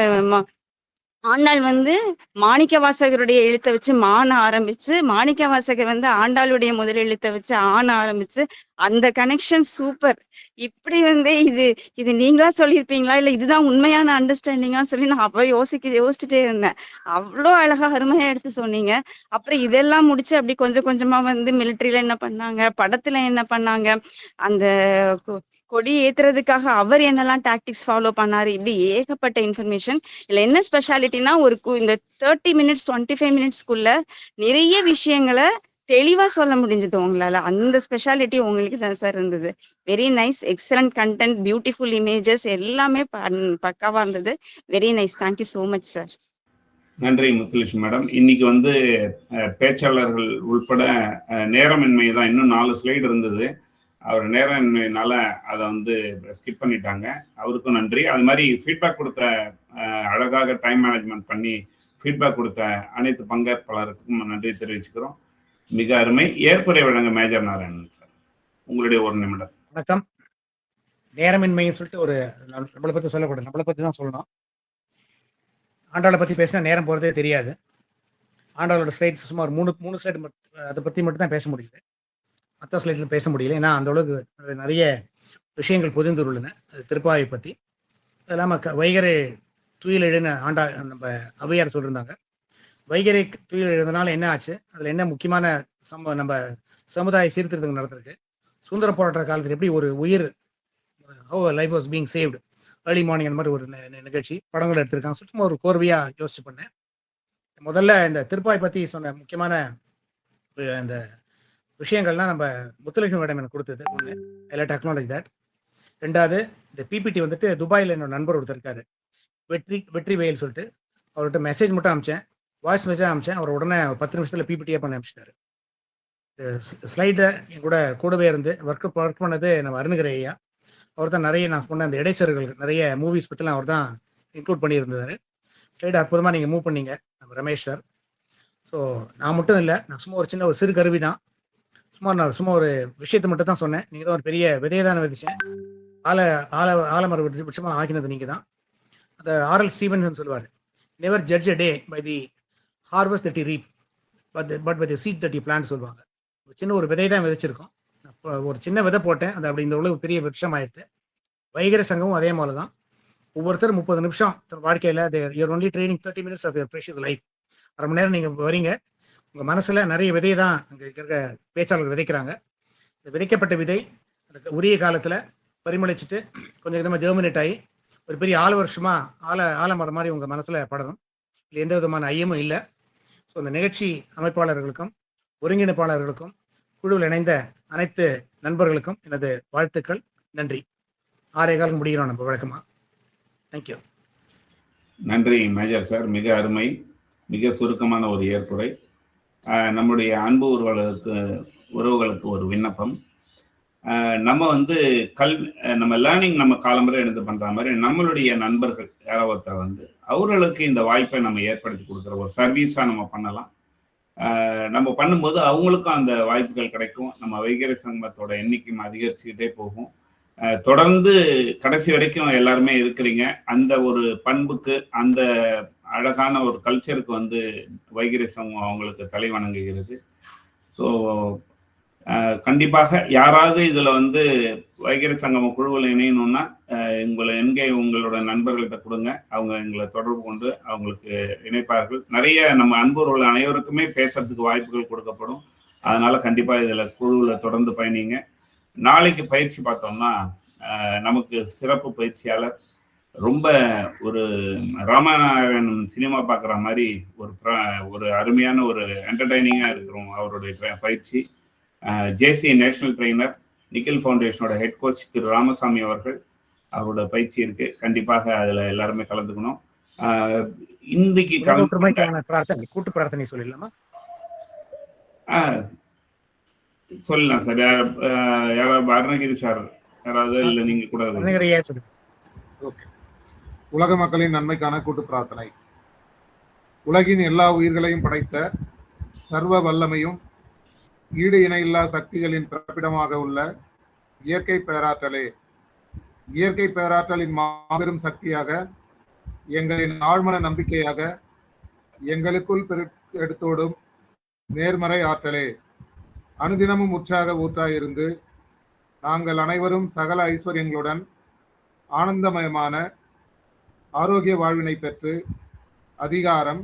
ஆண்டாள் வந்து மாணிக்க வாசகருடைய எழுத்தை வச்சு மான ஆரம்பிச்சு, மாணிக்க வாசகர் வந்து ஆண்டாளுடைய முதல் எழுத்தை வச்சு ஆன ஆரம்பிச்சு, அந்த கனெக்ஷன் சூப்பர். இப்படி வந்து இது நீங்களா சொல்லியிருப்பீங்களா இல்ல இதுதான் உண்மையான அண்டர்ஸ்டாண்டிங்கான்னு சொல்லி நான் அப்ப யோசிச்சுட்டே இருந்தேன். அவ்வளோ அழகா அருமையா எடுத்து சொன்னீங்க. அப்புறம் இதெல்லாம் முடிச்சு அப்படி கொஞ்சம் கொஞ்சமா வந்து மிலிட்டரியில என்ன பண்ணாங்க, படத்துல என்ன பண்ணாங்க, அந்த கொடி ஏத்துறதுக்காக அவர் என்னெல்லாம் டாக்டிக்ஸ் ஃபாலோ பண்ணாரு, இப்படி ஏகப்பட்ட இன்ஃபர்மேஷன். இதுல என்ன ஸ்பெஷாலிட்டினா இந்த 30 மினிட்ஸ் 25 மினிட்ஸ்க்குள்ள நிறைய விஷயங்களை தெளிவா சொல்ல முடிஞ்சது உங்களால. அந்த ஸ்பெஷாலிட்டி உங்களுக்கு தான் சார் இருந்தது. Very nice, excellent content, beautiful images எல்லாமே பக்காவா இருந்தது. Very nice, thank you so much sir. நன்றி முத்துலட்சுமி மேடம். இன்னைக்கு வந்து பேச்சாளர்கள் உள்பட நேரமின்மை தான், இன்னும் 4 ஸ்லைடு இருந்தது. அவர் நேரமின்மையினால அதை வந்து ஸ்கிப் பண்ணிட்டாங்க. அவருக்கும் நன்றி. அது மாதிரி ஃபீட்பேக் கொடுத்த அழகாக டைம் மேனேஜ்மெண்ட் பண்ணி ஃபீட்பேக் கொடுத்த அனைத்து பங்கேற்பாளருக்கும் நன்றி தெரிவிச்சுக்கிறோம். மிக அருமை. ஏற்புரை வழங்க மேஜர் நாராயணன் சார், உங்களுடைய 1 நிமிடம். வணக்கம். நேரமின்மைன்னு சொல்லிட்டு ஒரு நம்மளை பத்தி சொல்லக்கூடாது, நம்மளை பத்தி தான் சொல்லணும். ஆண்டாளை பத்தி பேசினா நேரம் போறதே தெரியாது. ஆண்டாளோட ஸ்லைட்ஸ் சுமார் 3 ஸ்லைடு அதை பத்தி மட்டும் தான் பேச முடியுது. மற்ற ஸ்லைட்ல பேச முடியல. ஏன்னா அந்த அளவுக்கு நிறைய விஷயங்கள் பொதிந்துள்ளன. அது திருப்பாவை பத்தி. அது இல்லாமல் வைகரை துயில் எழுன நம்ம அவையார் சொல்லியிருந்தாங்க. வைகரை துயில் எழுந்தனால என்ன ஆச்சு, அதுல என்ன முக்கியமான நம்ம சமுதாய சீர்திருத்தங்கள் நடந்திருக்கு, சுதந்திர போராட்ட காலத்தில் எப்படி ஒரு உயிர் life was being saved, early morning அந்த மாதிரி ஒரு நிகழ்ச்சி படங்கள் எடுத்திருக்காங்க. சுத்தமாக ஒரு கோர்வையா யோசிச்சு பண்ணேன். முதல்ல இந்த திருப்பாவை பத்தி சொன்ன முக்கியமான இந்த விஷயங்கள்லாம் நம்ம முத்துலட்சுமி மேடம் எனக்கு கொடுத்தது ஒன்று, ஐ அக்னாலஜ் தட். 2வது, இந்த பிபிடி வந்துட்டு துபாயில் என்னோட நண்பர் ஒருத்தர் இருக்காரு, வெற்றி வெயில் சொல்லிட்டு. அவர்கிட்ட மெசேஜ் மட்டும் அனுப்பிச்சேன், வாய்ஸ் மெசேஜ் அனுப்பிச்சேன். அவர் உடனே 10 நிமிஷத்துல பிபிடியே பண்ணி அனுப்பிச்சிட்டாரு. ஸ்லைடை என் கூடவே இருந்து ஒர்க் பண்ணது நம்ம அருணகிரி ஐயா. அவர் தான் நிறைய நான் சொன்ன அந்த இடைச்சர்கள் நிறைய மூவிஸ் பற்றிலாம் அவர் தான் இன்க்ளூட் பண்ணியிருந்தாரு. ஸ்லைடை அற்புதமாக நீங்கள் மூவ் பண்ணீங்க நம்ம ரமேஷ் சார். ஸோ நான் மட்டும் இல்லை, நான் சும்மா ஒரு சின்ன ஒரு சிறு கருவி தான். நான் சும்மா ஒரு விஷயத்தை மட்டும் தான் சொன்னேன். நீங்கள் தான் ஒரு பெரிய விதையை தான் விதைச்சேன். ஆலமர விருட்சமாக ஆக்கினது நீங்கள் தான். அந்த ஆர்எல் ஸ்டீவன்சன் சொல்லுவார், never judge a day by the harvest that you reap but by the seed that you plant சொல்லுவாங்க. சின்ன ஒரு விதை தான் விதைச்சிருக்கோம். ஒரு சின்ன விதை போட்டேன், அது அப்படி இந்த உள்ள பெரிய விருட்சம் ஆயிடுது. வைகரை சங்கமும் அதே மாதிரி தான். ஒவ்வொருத்தர் 30 நிமிஷம் வாழ்க்கையில் you're only training 30 minutes of your precious life. 1/2 மணி நேரம் நீங்கள் வரீங்க, உங்கள் மனசில் நிறைய விதையை தான் அங்கே இருக்கிற பேச்சாளர்கள் விதைக்கிறாங்க. இந்த விதைக்கப்பட்ட விதை அந்த உரிய காலத்தில் பரிமளிச்சுட்டு கொஞ்சம் விதமாக ஜெர்மினேட் ஆகி ஒரு பெரிய ஆலமரம் மாதிரி உங்கள் மனசில் படணும். இல்லை எந்த விதமான ஐயமும் இல்லை. ஸோ அந்த நிகழ்ச்சி அமைப்பாளர்களுக்கும் ஒருங்கிணைப்பாளர்களுக்கும் குழுவில் இணைந்த அனைத்து நண்பர்களுக்கும் எனது வாழ்த்துக்கள். நன்றி. 6:15 முடிகிறோம் நம்ம வழக்கமாக. தேங்க்யூ. நன்றி மேஜர் சார், மிக அருமை, மிக சுருக்கமான ஒரு ஏற்புரை. நம்முடைய அன்பு உறவுகளுக்கு ஒரு விண்ணப்பம். நம்ம வந்து நம்ம லேர்னிங் நம்ம காலம்பரை எடுத்து பண்ற மாதிரி நம்மளுடைய நண்பர்கள் யாரோ ஒருத்தர் வந்து அவர்களுக்கு இந்த வாய்ப்பை நம்ம ஏற்படுத்தி கொடுக்குற ஒரு சர்வீஸா நம்ம பண்ணலாம். நம்ம பண்ணும்போது அவங்களுக்கும் அந்த வாய்ப்புகள் கிடைக்கும். நம்ம வைகரை சங்கமத்தோட எண்ணிக்கையும் அதிகரிச்சுக்கிட்டே போகும். தொடர்ந்து கடைசி வரைக்கும் எல்லாருமே இருக்கிறீங்க. அந்த ஒரு பண்புக்கு, அந்த அழகான ஒரு கல்ச்சருக்கு வந்து வைகரை சங்கம் அவங்களுக்கு தலை வணங்குகிறது. ஸோ கண்டிப்பாக யாராவது இதில் வந்து வைகரை சங்கம குழுவில் இணையணும்னா உங்களோட நண்பர்கள்ட்ட கொடுங்க. அவங்க எங்களை தொடர்பு கொண்டு அவங்களுக்கு இணைப்பார்கள். நிறைய நம்ம அன்பர்கள் அனைவருக்குமே பேசுறதுக்கு வாய்ப்புகள் கொடுக்கப்படும். அதனால கண்டிப்பாக இதில் குழுவில் தொடர்ந்து பயணிங்க. நாளைக்கு பயிற்சி பார்த்தோம்னா நமக்கு சிறப்பு பயிற்சியாளர். ரொம்ப ஒரு ராமநாராயணன் சினிமா பார்க்குற மாதிரி ஒரு அருமையான ஒரு என்டர்டைனிங்காக இருக்கிறோம் அவருடைய பயிற்சி. ஜேசி நேஷனல் ட்ரெயினர், நிக்கில் ஃபவுண்டேஷனோட ஹெட் கோச் திரு ராமசாமி அவர்கள், அவரோட பயிற்சி இருக்கு. கண்டிப்பாக அதுல எல்லாருமே கலந்துக்கணும். இன்னைக்கு கூட்டு பிரார்த்தனை சொல்லலாமா? சொல்லலாம் சார். யாராவது அருணகிரி சார் யாராவது, இல்லை நீங்க கூட? ஓகே. உலக மக்களின் நன்மைக்கான கூட்டு பிரார்த்தனை. உலகின் எல்லா உயிர்களையும் படைத்த சர்வ வல்லமையும் ஈடு இணையில்லா சக்திகளின் பிறப்பிடமாக உள்ள இயற்கை பேராற்றலே, இயற்கை பேராற்றலின் மாபெரும் சக்தியாக, எங்களின் ஆழ்மன நம்பிக்கையாக, எங்களுக்குள் எடுத்தோடும் நேர்மறை ஆற்றலே, அனுதினமும் உற்சாக ஊற்றாயிருந்து நாங்கள் அனைவரும் சகல ஐஸ்வர்யங்களுடன் ஆனந்தமயமான ஆரோக்கிய வாழ்வினை பெற்று அதிகாரம்,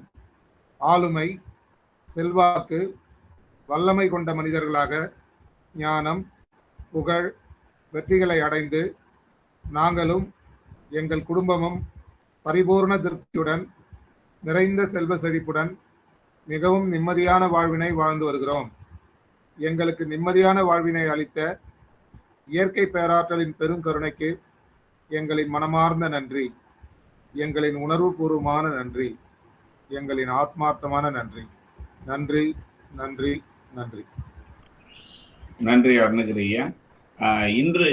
ஆளுமை, செல்வாக்கு, வல்லமை கொண்ட மனிதர்களாக ஞானம், புகழ், வெற்றிகளை அடைந்து நாங்களும் எங்கள் குடும்பமும் பரிபூர்ண திருப்தியுடன் நிறைந்த செல்வ செழிப்புடன் மிகவும் நிம்மதியான வாழ்வினை வாழ்ந்து வருகிறோம். எங்களுக்கு நிம்மதியான வாழ்வினை அளித்த இயற்கை பேராற்றலின் பெருங்கருணைக்கு எங்களின் மனமார்ந்த நன்றி, எங்களின் உணர்வுபூர்வமான நன்றி, எங்களின் ஆத்மார்த்தமான நன்றி. நன்றி, நன்றி, நன்றி. நன்றி அருணகிரியா. இன்று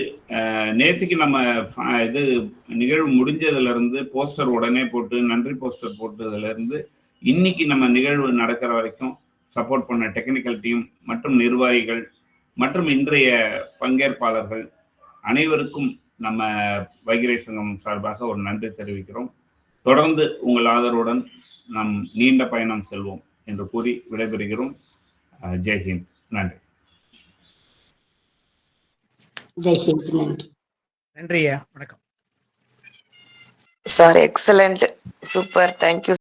நேற்றுக்கு நம்ம இது நிகழ்வு முடிஞ்சதுல இருந்து போஸ்டர் உடனே போட்டு, நன்றி போஸ்டர் போட்டதுல இருந்து இன்னைக்கு நம்ம நிகழ்வு நடக்கிற வரைக்கும் சப்போர்ட் பண்ண டெக்னிக்கல் டீம் மற்றும் நிர்வாகிகள் மற்றும் இன்றைய பங்கேற்பாளர்கள் அனைவருக்கும் நம்ம வைகரை சங்கம் சார்பாக ஒரு நன்றி தெரிவிக்கிறோம். தொடர்ந்து உங்கள் ஆதரவுடன் நாம் நீண்ட பயணம் செல்வோம் என்று கூறி விடைபெறுகிறோம். ஜெய்ஹிந்த். நன்றி. ஜெய்ஹிந்த். நன்றி. நன்றியா. வணக்கம் சார். Excellent, super, thank you.